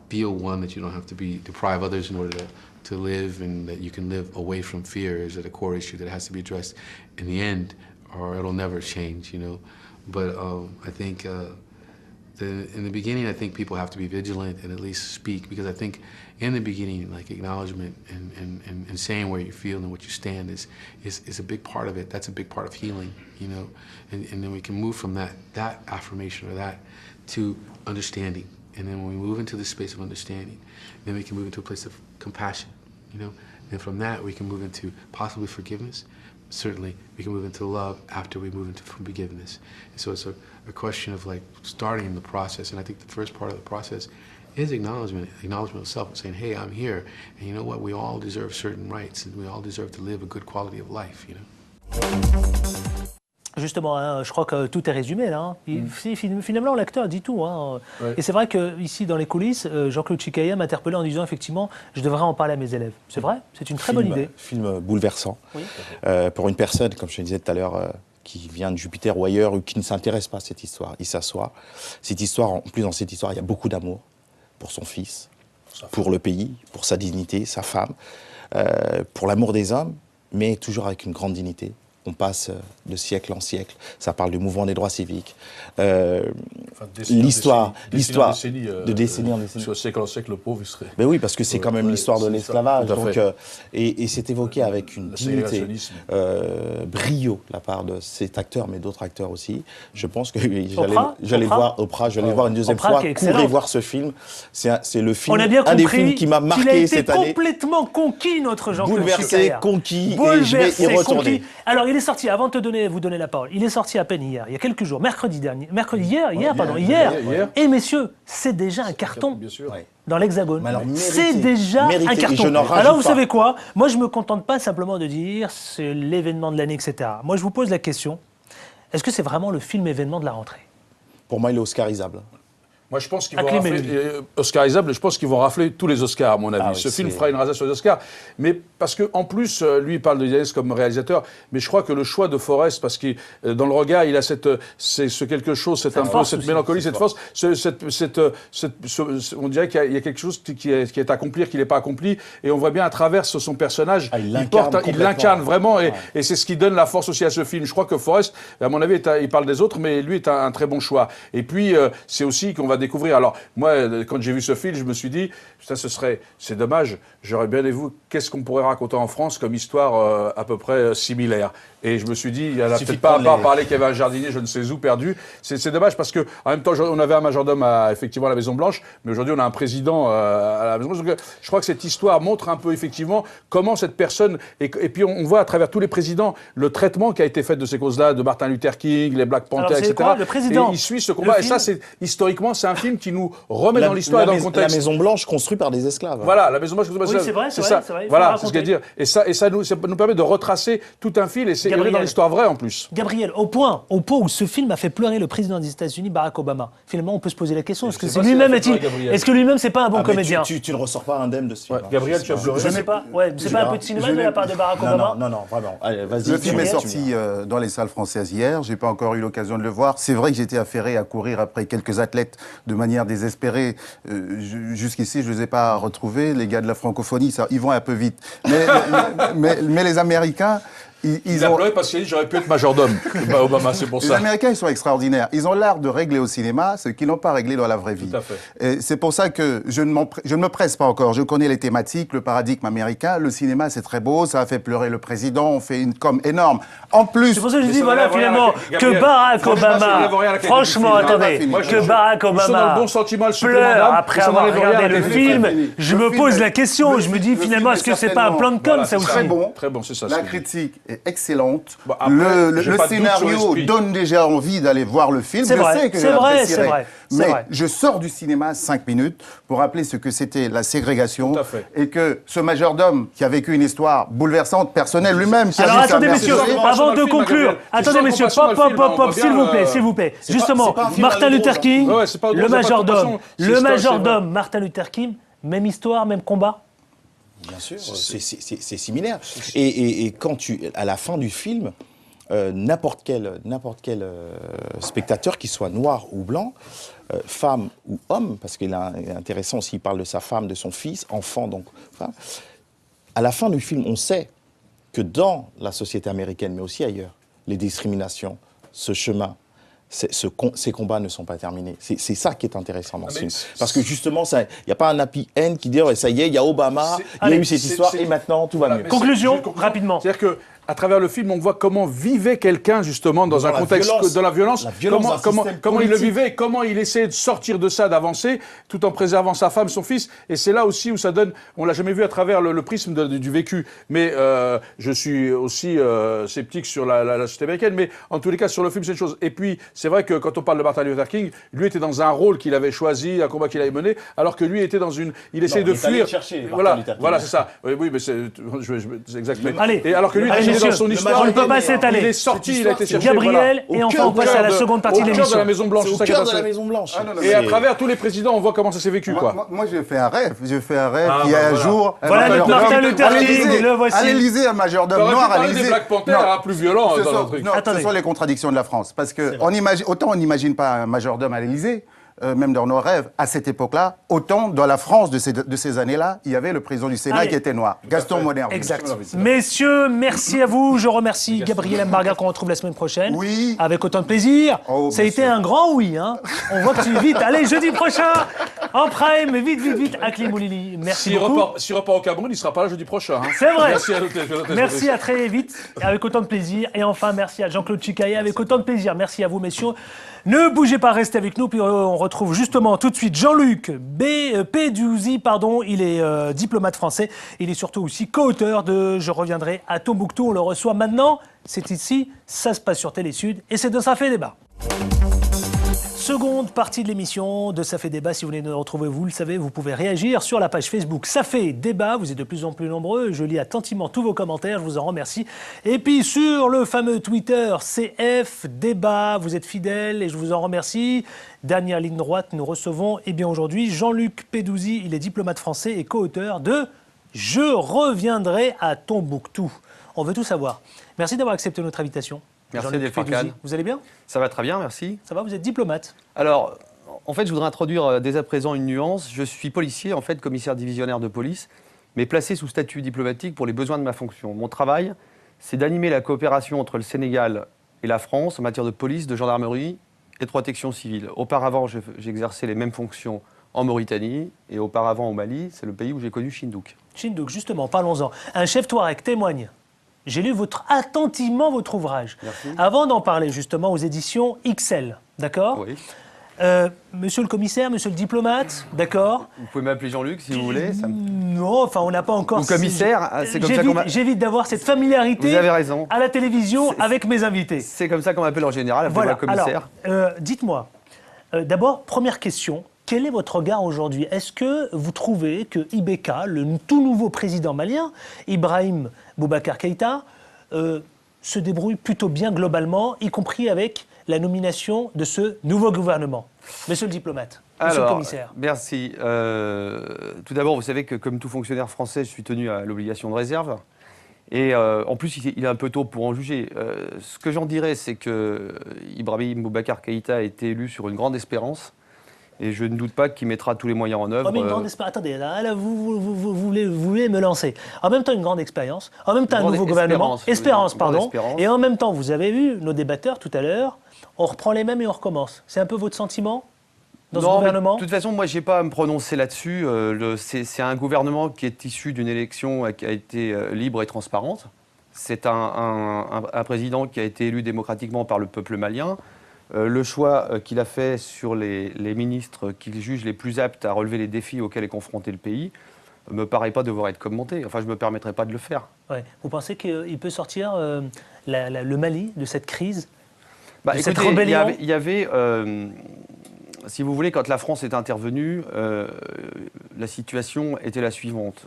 feel one, that you don't have to deprive others in order to live, and that you can live away from fear, is at a core issue that has to be addressed in the end, or it'll never change, you know. But I think in the beginning, I think people have to be vigilant and at least speak, because I think in the beginning, acknowledgement and saying where you feel and what you stand is a big part of it. That's a big part of healing, you know. And then we can move from that affirmation or that to understanding. And then when we move into the space of understanding, then we can move into a place of compassion, you know. And from that, we can move into possibly forgiveness. Certainly, we can move into love after we move into forgiveness. And so it's a question of starting the process. And I think the first part of the process is acknowledgement of self, and saying, hey, I'm here. And you know what? We all deserve certain rights, and we all deserve to live a good quality of life, you know. Justement, hein, je crois que tout est résumé là. Hein. Finalement, l'acteur dit tout. Hein. Ouais. Et c'est vrai qu'ici, dans les coulisses, Jean-Claude Chicaya m'interpellait en disant effectivement, je devrais en parler à mes élèves. C'est vrai, c'est une très bonne idée. Film bouleversant. Oui. Pour une personne, comme je le disais tout à l'heure, qui vient de Jupiter ou ailleurs, ou qui ne s'intéresse pas à cette histoire. Il s'assoit. Cette histoire, en plus, dans cette histoire, il y a beaucoup d'amour pour son fils, pour le pays, pour sa dignité, sa femme, pour l'amour des hommes, mais toujours avec une grande dignité, on passe de siècle en siècle. Ça parle du mouvement des droits civiques. L'histoire de décennie en décennie. Sur siècle en siècle, le pauvre, il serait... Mais oui, parce que c'est quand même l'histoire de l'esclavage. Et c'est évoqué avec une dignité, brio de la part de cet acteur, mais d'autres acteurs aussi. Je pense que j'allais voir Oprah, j'allais voir une deuxième fois. Courez voir ce film. C'est le film, un des films qui m'a marqué cette année. Complètement conquis, notre Jean-Claude Bouleversé, conquis, et je vais y retourner. Alors, il est sorti, avant de vous donner la parole, il est sorti à peine hier, il y a quelques jours, hier. Et messieurs, c'est déjà un carton dans l'Hexagone. C'est déjà un carton. Alors, vous savez quoi? Moi, je ne me contente pas simplement de dire c'est l'événement de l'année, etc. Moi, je vous pose la question, est-ce que c'est vraiment le film événement de la rentrée? Pour moi, il est oscarisable. Moi, je pense qu'ils vont rafler, oscarisable, je pense qu'ils vont rafler tous les Oscars, à mon avis. Ce film fera une rasade sur les Oscars. Mais parce qu'en plus, lui, il parle de Yanis comme réalisateur, mais je crois que le choix de Forrest, parce que dans le regard, il a cette quelque chose, cette mélancolie, cette force, on dirait qu'il y a quelque chose qui est à accomplir, qui n'est pas accompli, et on voit bien à travers son personnage, il l'incarne vraiment, et c'est ce qui donne la force aussi à ce film. Je crois que Forrest, à mon avis, il parle des autres, mais lui est un très bon choix. Et puis, c'est aussi qu'on va découvrir. Alors, moi, quand j'ai vu ce film, je me suis dit, c'est dommage, j'aurais bien aimé, qu'est-ce qu'on pourrait raconter en France comme histoire à peu près similaire. Et je me suis dit, il n'y en a peut-être pas à part parler qu'il y avait un jardinier, je ne sais où, perdu. C'est dommage parce que, en même temps, on avait un majordome effectivement à la Maison-Blanche, mais aujourd'hui, on a un président à la Maison-Blanche. Donc, je crois que cette histoire montre un peu, effectivement, comment cette personne. Et puis, on voit à travers tous les présidents le traitement qui a été fait de ces causes-là, de Martin Luther King, les Black Panthers, etc. Le président, et il suit ce combat. Et ça, historiquement, c'est un film qui nous remet dans l'histoire et dans le contexte. La Maison-Blanche construite par des esclaves. Voilà, la Maison-Blanche construite par des esclaves. Oui, c'est vrai. Voilà, c'est ce que je veux dire. Et ça nous permet de retracer tout un fil et c'est dans l'histoire vraie en plus. Gabriel, au point où ce film a fait pleurer le président des États-Unis, Barack Obama. Finalement, on peut se poser la question, est-ce que lui-même c'est pas un bon comédien? Tu ne ressors pas indemne de ce film. Gabriel, tu as pleuré. Je sais pas. C'est pas un peu de cinéma de la part de Barack Obama? Non, vraiment. Allez, vas-y. Le film est sorti dans les salles françaises hier. J'ai pas encore eu l'occasion de le voir. C'est vrai que j'étais affairé à courir après quelques athlètes de manière désespérée. Jusqu'ici, je les ai pas retrouvés. Les gars de la francophonie, ils vont un peu vite. Mais les Américains. Il a pleuré parce qu'il a dit j'aurais pu être majordome. Obama, c'est pour ça. Les Américains, ils sont extraordinaires. Ils ont l'art de régler au cinéma ce qu'ils n'ont pas réglé dans la vraie vie. Tout à fait. Et c'est pour ça que je ne me presse pas encore. Je connais les thématiques, le paradigme américain. Le cinéma, c'est très beau. Ça a fait pleurer le président. On fait une com énorme. En plus... C'est pour ça que je dis, voilà, finalement, que Barack Obama... Franchement, attendez, que Barack Obama pleure après avoir regardé le film, je me pose la question. Je me dis, finalement, est-ce que c'est pas un plan de com, ça aussi? Très bon, c'est ça. La critique est excellente. Le scénario donne déjà envie d'aller voir le film. C'est vrai. Mais je sors du cinéma 5 minutes pour rappeler ce que c'était la ségrégation et que ce majordome qui a vécu une histoire bouleversante, personnelle lui-même. Alors attendez messieurs, avant de conclure, s'il vous plaît. Justement, Martin Luther King, le majordome Martin Luther King, même histoire, même combat? Bien sûr, c'est similaire. Et quand à la fin du film, n'importe quel spectateur, qu'il soit noir ou blanc, femme ou homme, parce qu'il est intéressant aussi, il parle de sa femme, de son fils, enfant, donc femme. À la fin du film, on sait que dans la société américaine, mais aussi ailleurs, les discriminations, ce chemin, ces combats ne sont pas terminés. C'est ça qui est intéressant dans ce film. Parce que justement, il n'y a pas un happy end qui dit oh, ça y est, il y a Obama, il y a eu cette histoire et maintenant tout va mieux. Conclusion, rapidement. C'est-à-dire que à travers le film, on voit comment vivait quelqu'un, justement, dans un contexte de la violence. Comment il le vivait, comment il essayait de sortir de ça, d'avancer, tout en préservant sa femme, son fils. Et c'est là aussi où ça donne... On l'a jamais vu à travers le prisme du vécu. Mais je suis aussi sceptique sur la société américaine. Mais en tous les cas, sur le film, c'est une chose. Et puis, c'est vrai que quand on parle de Martin Luther King, lui était dans un rôle qu'il avait choisi, un combat qu'il avait mené, alors que lui était dans une... Il essayait de fuir. Voilà, c'est ça. Oui, mais c'est exactement. Allez, et alors que lui... Dans son histoire, on ne peut pas s'étaler. Il est sorti, il a été cherché. Gabriel, et enfin on passe à la seconde partie de l'émission. Au cœur de la Maison-Blanche. Au cœur de la Maison-Blanche. Et à travers tous les présidents, on voit comment ça s'est vécu, quoi. Moi, j'ai fait un rêve. J'ai fait un rêve qu'il y a un jour... Voilà notre Martin Luther King, le voici. À l'Élysée, un majordome noir à l'Élysée. Des Black Panthers plus violents dans le truc. Non, ce sont les contradictions de la France. Parce que autant on n'imagine pas un majordome à l'Élysée, même dans nos rêves, à cette époque-là, autant dans la France de ces années-là, il y avait le président du Sénat qui était noir, Gaston Monnerville. Exact. Messieurs, merci à vous. Je remercie Gabriel Mbarga qu'on retrouve la semaine prochaine. Oui. Avec autant de plaisir. Ça a été un grand oui. Hein. On voit que tu es vite. Allez, jeudi prochain, en prime, vite, Hakim Boulili. Merci beaucoup. S'il repart au Cameroun, il ne sera pas là jeudi prochain. Hein. C'est vrai. Merci à très vite, avec autant de plaisir. Et enfin, merci à Jean-Claude Chikaye, avec autant de plaisir. Merci à vous, messieurs. Ne bougez pas, restez avec nous. Puis on retrouve justement tout de suite Jean-Luc Peduzzi, il est diplomate français. Il est surtout aussi co-auteur de Je reviendrai à Tombouctou. On le reçoit maintenant. C'est ici, ça se passe sur Télé Sud et c'est de Ça fait débat. Seconde partie de l'émission de Ça fait débat. Si vous voulez nous retrouver, vous le savez, vous pouvez réagir sur la page Facebook Ça fait débat. Vous êtes de plus en plus nombreux. Je lis attentivement tous vos commentaires. Je vous en remercie. Et puis sur le fameux Twitter CF débat, vous êtes fidèles et je vous en remercie. Dernière ligne droite, nous recevons aujourd'hui Jean-Luc Peduzzi. Il est diplomate français et co-auteur de Je reviendrai à Tombouctou. On veut tout savoir. Merci d'avoir accepté notre invitation. Merci Delphine. Vous allez bien? Ça va très bien, merci. Ça va, vous êtes diplomate? Alors, en fait, je voudrais introduire dès à présent une nuance. Je suis policier, en fait, commissaire divisionnaire de police, mais placé sous statut diplomatique pour les besoins de ma fonction. Mon travail, c'est d'animer la coopération entre le Sénégal et la France en matière de police, de gendarmerie et de protection civile. Auparavant, j'exerçais les mêmes fonctions en Mauritanie et auparavant au Mali. C'est le pays où j'ai connu Chindouk. Chindouk, justement, parlons-en. Un chef touareg témoigne. J'ai lu attentivement votre ouvrage. Merci. Avant d'en parler justement aux éditions XL, d'accord? Oui. Monsieur le commissaire, monsieur le diplomate, d'accord? Vous pouvez m'appeler Jean-Luc si vous voulez. Non, enfin on n'a pas encore... Ou commissaire, c'est comme ça qu'on m'appelle. J'évite d'avoir cette familiarité. Vous avez raison. À la télévision avec mes invités. C'est comme ça qu'on m'appelle en général, voilà. commissaire. Alors, dites-moi, d'abord, première question. Quel est votre regard aujourd'hui? Est-ce que vous trouvez que IBK, le tout nouveau président malien, Ibrahim Boubacar Keïta, se débrouille plutôt bien globalement, y compris avec la nomination de ce nouveau gouvernement? Monsieur le diplomate, monsieur le commissaire. Merci. Tout d'abord, vous savez que comme tout fonctionnaire français, je suis tenu à l'obligation de réserve. Et en plus, il est un peu tôt pour en juger. Ce que j'en dirais, c'est que Ibrahim Boubacar Keïta a été élu sur une grande espérance. Et je ne doute pas qu'il mettra tous les moyens en œuvre. Oh, mais une grande expérience. Attendez, là vous voulez me lancer. En même temps, une grande expérience. En même temps, un nouveau gouvernement. Espérance. Et en même temps, vous avez vu nos débatteurs tout à l'heure. On reprend les mêmes et on recommence. C'est un peu votre sentiment dans ce gouvernement? De toute façon, moi, je n'ai pas à me prononcer là-dessus. C'est un gouvernement qui est issu d'une élection qui a été libre et transparente. C'est un président qui a été élu démocratiquement par le peuple malien. Le choix qu'il a fait sur les ministres qu'il juge les plus aptes à relever les défis auxquels est confronté le pays ne me paraît pas devoir être commenté. Enfin, je ne me permettrai pas de le faire. Ouais. Vous pensez qu'il peut sortir le Mali de cette crise, de cette écoutez, rébellion? Il y avait si vous voulez, quand la France est intervenue, la situation était la suivante.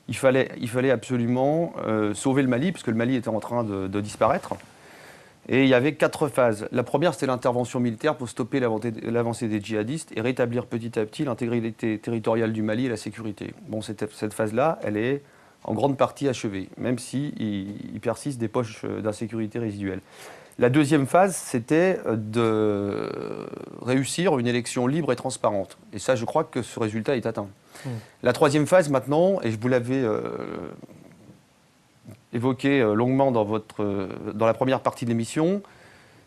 Il fallait absolument sauver le Mali, puisque le Mali était en train de disparaître. Et il y avait 4 phases. La première, c'était l'intervention militaire pour stopper l'avancée des djihadistes et rétablir petit à petit l'intégrité territoriale du Mali et la sécurité. Bon, cette phase-là, elle est en grande partie achevée, même s'il persiste des poches d'insécurité résiduelles. La deuxième phase, c'était de réussir une élection libre et transparente. Et ça, je crois que ce résultat est atteint. La troisième phase, maintenant, et je vous l'avais évoqué longuement dans la première partie de l'émission,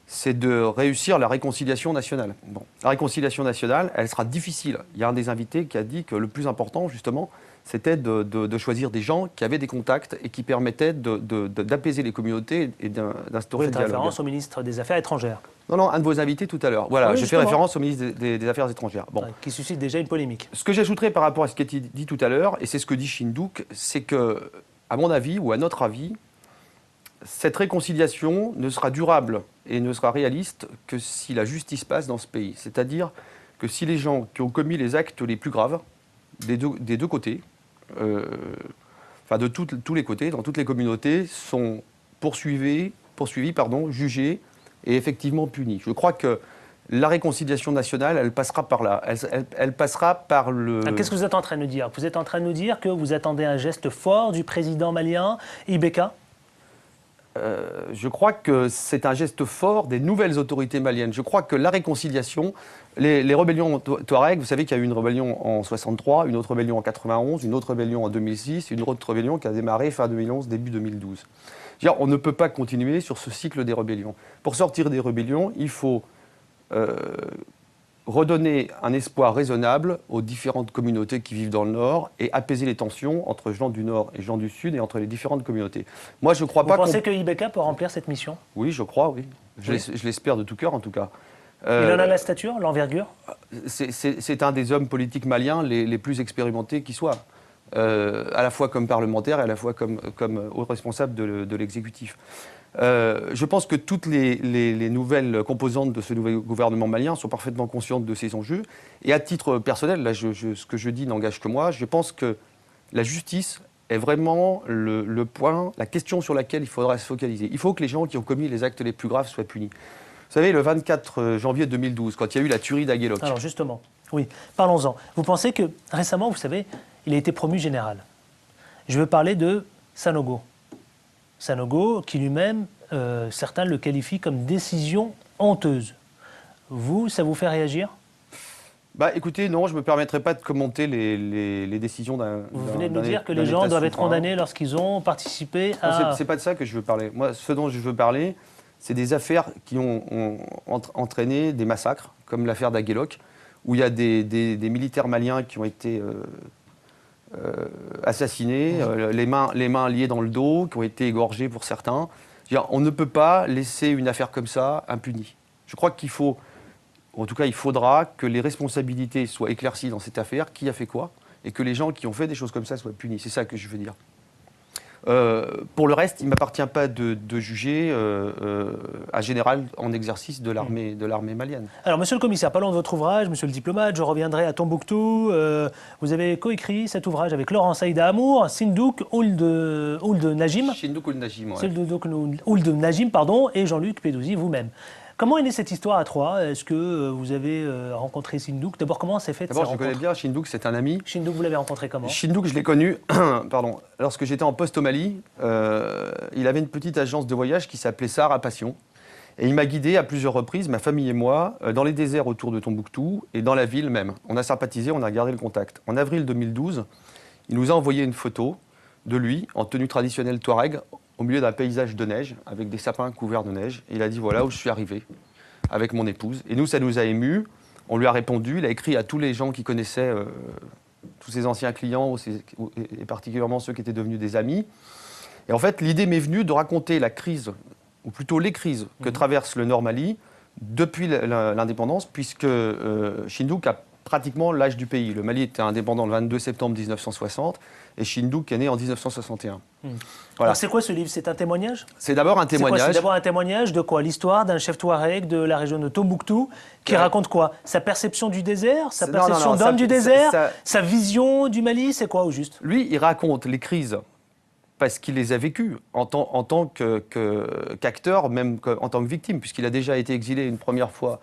c'est de réussir la réconciliation nationale. Bon. La réconciliation nationale, elle sera difficile. Il y a un des invités qui a dit que le plus important, justement, c'était de choisir des gens qui avaient des contacts et qui permettaient d'apaiser les communautés et d'instaurer le dialogue. Vous faites référence au ministre des Affaires étrangères. Non, un de vos invités tout à l'heure. Voilà, oui, j'ai fait référence au ministre des Affaires étrangères. Bon. Ouais, qui suscite déjà une polémique. Ce que j'ajouterais par rapport à ce qui a été dit tout à l'heure, et c'est ce que dit Chindouk, c'est que, à mon avis, ou à notre avis, cette réconciliation ne sera durable et ne sera réaliste que si la justice passe dans ce pays. C'est-à-dire que si les gens qui ont commis les actes les plus graves, des deux côtés, de tous les côtés, dans toutes les communautés, sont poursuivis, jugés et effectivement punis. Je crois que la réconciliation nationale, elle passera par là. Elle passera par le... Qu'est-ce que vous êtes en train de nous dire? Vous êtes en train de nous dire que vous attendez un geste fort du président malien, IBK? je crois que c'est un geste fort des nouvelles autorités maliennes. Je crois que la réconciliation, les rébellions Touareg, vous savez qu'il y a eu une rébellion en 63, une autre rébellion en 91, une autre rébellion en 2006, une autre rébellion qui a démarré fin 2011, début 2012. On ne peut pas continuer sur ce cycle des rébellions. Pour sortir des rébellions, il faut redonner un espoir raisonnable aux différentes communautés qui vivent dans le Nord et apaiser les tensions entre gens du Nord et gens du Sud et entre les différentes communautés. Moi, je crois pas. Vous pensez que Ibeka peut remplir cette mission? Oui, je crois, oui. Je l'espère de tout cœur, en tout cas. Il en a la stature, l'envergure? C'est un des hommes politiques maliens les plus expérimentés qui soient, à la fois comme parlementaire et à la fois comme haut responsable de l'exécutif. Je pense que toutes les nouvelles composantes de ce nouvel gouvernement malien sont parfaitement conscientes de ces enjeux. Et à titre personnel, là, ce que je dis n'engage que moi, je pense que la justice est vraiment le point, la question sur laquelle il faudra se focaliser. Il faut que les gens qui ont commis les actes les plus graves soient punis. Vous savez, le 24 janvier 2012, quand il y a eu la tuerie d'Aguelok. Alors justement, oui, parlons-en. Vous pensez que récemment, vous savez, il a été promu général. Je veux parler de Sanogo. Sanogo, qui lui-même, certains le qualifient comme décision honteuse. Vous, ça vous fait réagir? Écoutez, non, je ne me permettrai pas de commenter les décisions d'un... Vous venez de nous dire que les gens doivent être condamnés lorsqu'ils ont participé à... C'est pas de ça que je veux parler. Moi, ce dont je veux parler, c'est des affaires qui ont entraîné des massacres, comme l'affaire d'Aguelok, où il y a des militaires maliens qui ont été... assassinés, les mains liées dans le dos, qui ont été égorgés pour certains. On ne peut pas laisser une affaire comme ça impunie. Je crois qu'il faut, en tout cas il faudra que les responsabilités soient éclaircies dans cette affaire, qui a fait quoi, et que les gens qui ont fait des choses comme ça soient punis. C'est ça que je veux dire. Pour le reste, il ne m'appartient pas de juger un général en exercice de l'armée malienne. Alors, monsieur le commissaire, parlons de votre ouvrage, monsieur le diplomate, je reviendrai à Tombouctou. Vous avez coécrit cet ouvrage avec Laurent Saïda Amour, Sindouk Ould Najim. Sindouk Ould Najim, ouais. Sindouk Ould Najim, pardon, et Jean-Luc Pedouzi, vous-même. Comment est née cette histoire à Troyes? Est-ce que vous avez rencontré Sindouk? D'abord, comment s'est faite cette rencontre? D'abord, je connais bien Sindouk, c'est un ami. Sindouk, vous l'avez rencontré comment? Sindouk, je l'ai connu pardon, lorsque j'étais en poste au Mali. Il avait une petite agence de voyage qui s'appelait Sahara Passion. Et il m'a guidé à plusieurs reprises, ma famille et moi, dans les déserts autour de Tombouctou et dans la ville même. On a sympathisé, on a gardé le contact. En avril 2012, il nous a envoyé une photo de lui en tenue traditionnelle touareg, au milieu d'un paysage de neige, avec des sapins couverts de neige. Et il a dit, voilà où je suis arrivé, avec mon épouse. Et nous, ça nous a émus. On lui a répondu. Il a écrit à tous les gens qui connaissaient, tous ses anciens clients, et particulièrement ceux qui étaient devenus des amis. Et en fait, l'idée m'est venue de raconter la crise, ou plutôt les crises, que traverse le Nord Mali depuis l'indépendance, puisque Sindouk a pratiquement l'âge du pays. Le Mali était indépendant le 22 septembre 1960 et Sindouk est né en 1961. Voilà. C'est quoi ce livre? C'est un témoignage? C'est d'abord un témoignage. C'est d'abord un témoignage de quoi? L'histoire d'un chef touareg de la région de Tombouctou qui raconte quoi? Sa perception du désert? Sa perception d'homme du désert? Sa vision du Mali? C'est quoi au juste? Lui, il raconte les crises parce qu'il les a vécues en tant qu'acteur, même en tant que victime, puisqu'il a déjà été exilé une première fois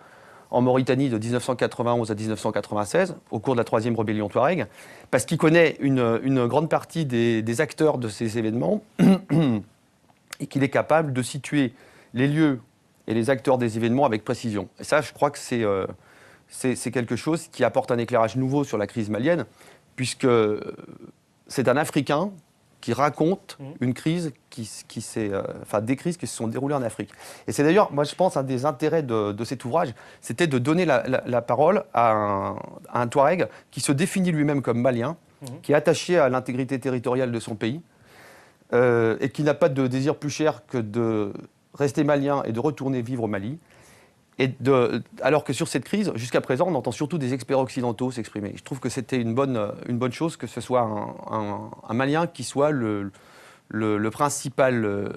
en Mauritanie de 1991 à 1996, au cours de la 3e rébellion Touareg, parce qu'il connaît une grande partie des acteurs de ces événements et qu'il est capable de situer les lieux et les acteurs des événements avec précision. Et ça, je crois que c'est quelque chose qui apporte un éclairage nouveau sur la crise malienne, puisque c'est un Africain qui raconte une crise des crises qui se sont déroulées en Afrique. Et c'est d'ailleurs, moi je pense, un des intérêts de cet ouvrage, c'était de donner la parole à un Touareg qui se définit lui-même comme malien, qui est attaché à l'intégrité territoriale de son pays, et qui n'a pas de désir plus cher que de rester malien et de retourner vivre au Mali. Alors que sur cette crise, jusqu'à présent, on entend surtout des experts occidentaux s'exprimer. Je trouve que c'était une bonne chose que ce soit un Malien qui soit le principal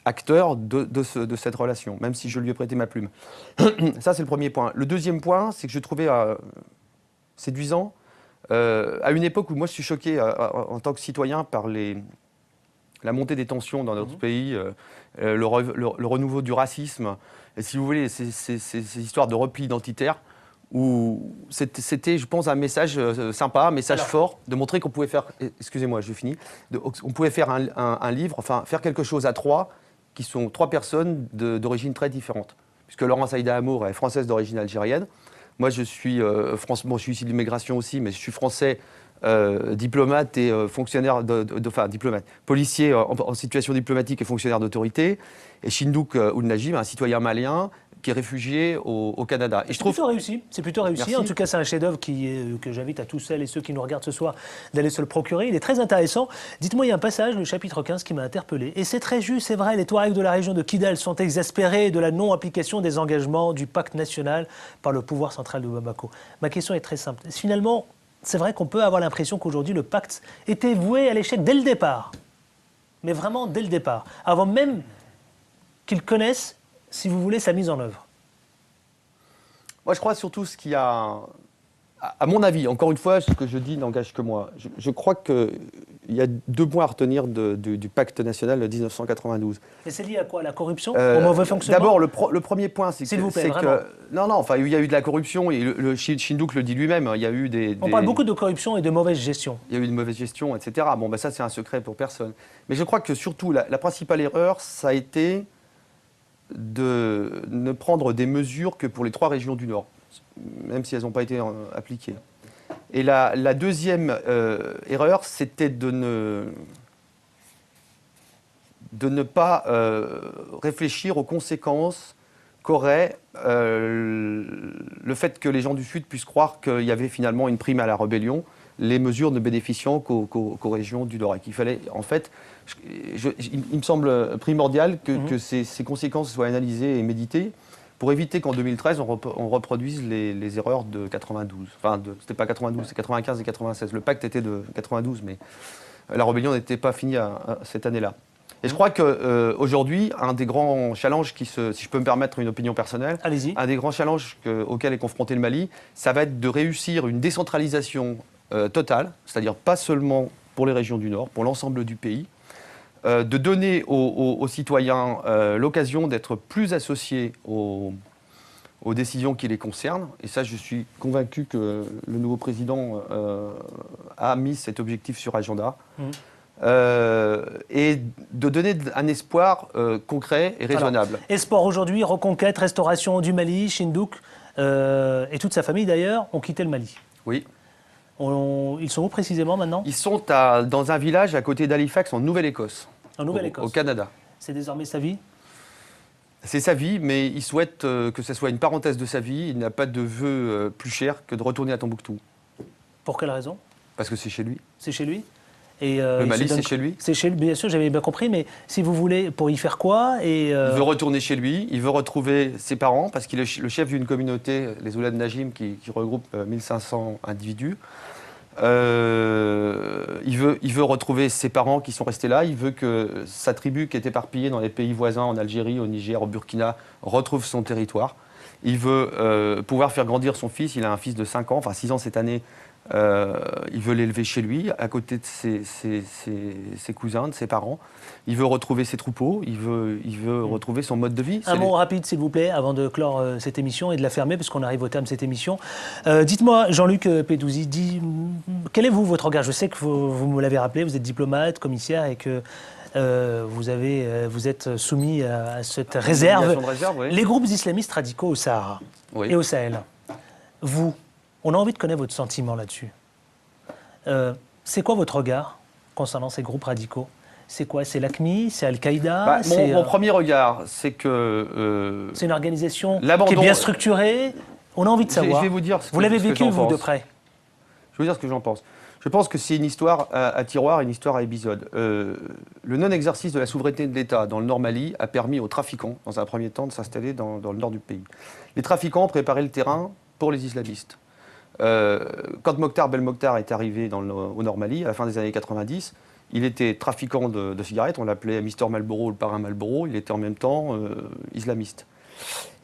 acteur de cette relation, même si je lui ai prêté ma plume. Ça, c'est le premier point. Le deuxième point, c'est que je trouvais séduisant, à une époque où moi je suis choqué en tant que citoyen par la montée des tensions dans notre pays, le renouveau du racisme, et si vous voulez, ces histoires de repli identitaire, où c'était, je pense, un message sympa, un message fort, de montrer qu'on pouvait faire, excusez-moi, je finis, on pouvait faire un livre, enfin faire quelque chose à trois, qui sont 3 personnes d'origine très différente. Puisque Laurence Aïda Amour est française d'origine algérienne. Moi, je suis je suis issu de l'immigration aussi, mais je suis français, diplomate et fonctionnaire diplomate, policier en situation diplomatique et fonctionnaire d'autorité. Et Chindouk Ould Najib, un citoyen malien qui est réfugié au Canada. Et je trouve plutôt réussi. C'est plutôt réussi. Merci. En tout cas, c'est un chef-d'œuvre que j'invite à tous celles et ceux qui nous regardent ce soir d'aller se le procurer. Il est très intéressant. Dites-moi, il y a un passage, le chapitre 15, qui m'a interpellé. Et c'est très juste, c'est vrai, les Touaregs de la région de Kidal sont exaspérés de la non-application des engagements du pacte national par le pouvoir central de Bamako. Ma question est très simple. Finalement, c'est vrai qu'on peut avoir l'impression qu'aujourd'hui, le pacte était voué à l'échec dès le départ. Mais vraiment dès le départ. Avant même qu'ils connaissent, si vous voulez, sa mise en œuvre. Moi, je crois surtout ce qu'il y a, à mon avis, encore une fois, ce que je dis n'engage que moi. Je crois qu'il y a 2 points à retenir du pacte national de 1992. Et c'est lié à quoi? La corruption? Au mauvais fonctionnement? D'abord, le premier point, c'est S'il vous plaît, que... Non, enfin, il y a eu de la corruption, et le Chindouk le dit lui-même, il y a eu On parle beaucoup de corruption et de mauvaise gestion. Il y a eu de mauvaise gestion, etc. Bon, ça, c'est un secret pour personne. Mais je crois que surtout, la principale erreur, ça a été de ne prendre des mesures que pour les 3 régions du Nord, même si elles n'ont pas été appliquées. Et la deuxième erreur, c'était de ne pas réfléchir aux conséquences qu'aurait le fait que les gens du Sud puissent croire qu'il y avait finalement une prime à la rébellion, les mesures ne bénéficiant qu'aux régions du Nord. Et qu'il fallait, en fait, il me semble primordial que ces conséquences soient analysées et méditées pour éviter qu'en 2013, on reproduise les erreurs de 92. Enfin, c'était pas 92, c'est 95 et 96. Le pacte était de 92, mais la rébellion n'était pas finie cette année-là. Et je crois qu'aujourd'hui, un des grands challenges si je peux me permettre une opinion personnelle, un des grands challenges auxquels est confronté le Mali, ça va être de réussir une décentralisation totale, c'est-à-dire pas seulement pour les régions du Nord, pour l'ensemble du pays, de donner aux citoyens l'occasion d'être plus associés aux décisions qui les concernent. Et ça, je suis convaincu que le nouveau président a mis cet objectif sur agenda. Et de donner un espoir concret et raisonnable. Alors, espoir aujourd'hui, reconquête, restauration du Mali, Chindouk et toute sa famille d'ailleurs ont quitté le Mali. Oui. Ils sont où précisément maintenant? Ils sont dans un village à côté d'Halifax, en Nouvelle-Écosse. En Nouvelle-Écosse. Au Canada. C'est désormais sa vie? C'est sa vie, mais il souhaite que ce soit une parenthèse de sa vie. Il n'a pas de vœu plus cher que de retourner à Tombouctou. Pour quelle raison? Parce que c'est chez lui. C'est chez lui? Et le Mali, c'est chez lui. C'est chez lui, bien sûr, j'avais bien compris, mais si vous voulez, pour y faire quoi Il veut retourner chez lui, il veut retrouver ses parents, parce qu'il est le chef d'une communauté, les Oulad Najim, qui regroupe 1500 individus. Il veut retrouver ses parents qui sont restés là, il veut que sa tribu qui est éparpillée dans les pays voisins, en Algérie, au Niger, au Burkina, retrouve son territoire. Il veut pouvoir faire grandir son fils, il a un fils de 5 ans, enfin 6 ans cette année. Il veut l'élever chez lui, à côté de ses cousins, de ses parents. Il veut retrouver ses troupeaux, il veut retrouver son mode de vie. Un mot rapide, s'il vous plaît, avant de clore cette émission et de la fermer, parce qu'on arrive au terme de cette émission. Dites-moi, Jean-Luc Pedouzi, quel est votre regard? Je sais que vous me l'avez rappelé, vous êtes diplomate, commissaire, et que vous êtes soumis à cette réserve. Oui. Les groupes islamistes radicaux au Sahara et au Sahel, on a envie de connaître votre sentiment là-dessus. C'est quoi votre regard concernant ces groupes radicaux? C'est quoi? C'est l'AQMI? C'est Al-Qaïda? Mon premier regard, c'est que... c'est une organisation qui est bien structurée. On a envie de savoir. Je vais vous dire vous l'avez vécu, vous, de près? Je vais vous dire ce que j'en pense. Je pense que c'est une histoire à tiroir, une histoire à épisode. Le non-exercice de la souveraineté de l'État dans le Nord Mali a permis aux trafiquants, dans un premier temps, de s'installer dans le nord du pays. Les trafiquants préparaient le terrain pour les islamistes. Quand Mokhtar Belmokhtar est arrivé au Nord Mali, à la fin des années 90, il était trafiquant de cigarettes, on l'appelait Mister Marlboro, le parrain Marlboro, il était en même temps islamiste.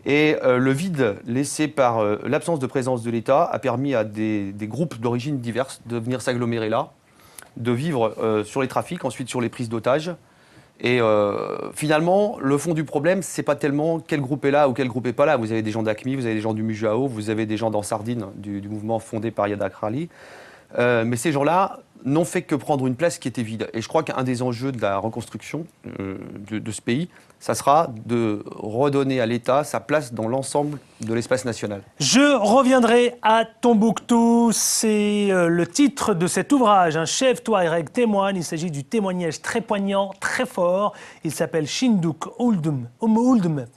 Et le vide laissé par l'absence de présence de l'État a permis à des groupes d'origines diverses de venir s'agglomérer là, de vivre sur les trafics, ensuite sur les prises d'otages. Et finalement, le fond du problème, c'est pas tellement quel groupe est là ou quel groupe est pas là. Vous avez des gens d'AQMI, vous avez des gens du Mujao, vous avez des gens d'Ansardine, du mouvement fondé par Yad Akrali. Mais ces gens-là n'ont fait que prendre une place qui était vide. Et je crois qu'un des enjeux de la reconstruction de ce pays ça sera de redonner à l'État sa place dans l'ensemble de l'espace national. Je reviendrai à Tombouctou, c'est le titre de cet ouvrage, un chef Touareg témoigne, il s'agit du témoignage très poignant, très fort, il s'appelle Chindouk Ouldm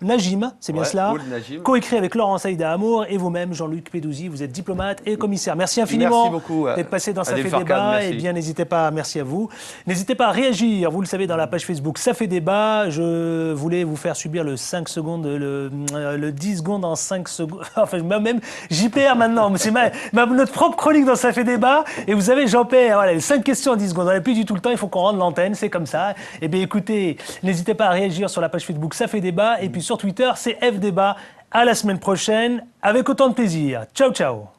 Najim, c'est bien cela, coécrit avec Laurent Saïda Amour et vous-même Jean-Luc Pedouzi, vous êtes diplomate et commissaire. Merci infiniment d'être passé dans Ça fait débat, et bien n'hésitez pas, merci à vous. N'hésitez pas à réagir, vous le savez dans la page Facebook Ça fait débat, je voulais vous faire subir le 5 secondes, le 10 secondes en 5 secondes. Enfin, même, j'y perds maintenant. C'est notre propre chronique dans Ça fait débat. Et vous savez, j'en perds. Voilà, les 5 questions en 10 secondes. On n'a plus du tout le temps. Il faut qu'on rende l'antenne. C'est comme ça. Eh bien, écoutez, n'hésitez pas à réagir sur la page Facebook Ça fait débat. Et puis sur Twitter, c'est F débat. À la semaine prochaine, avec autant de plaisir. Ciao, ciao.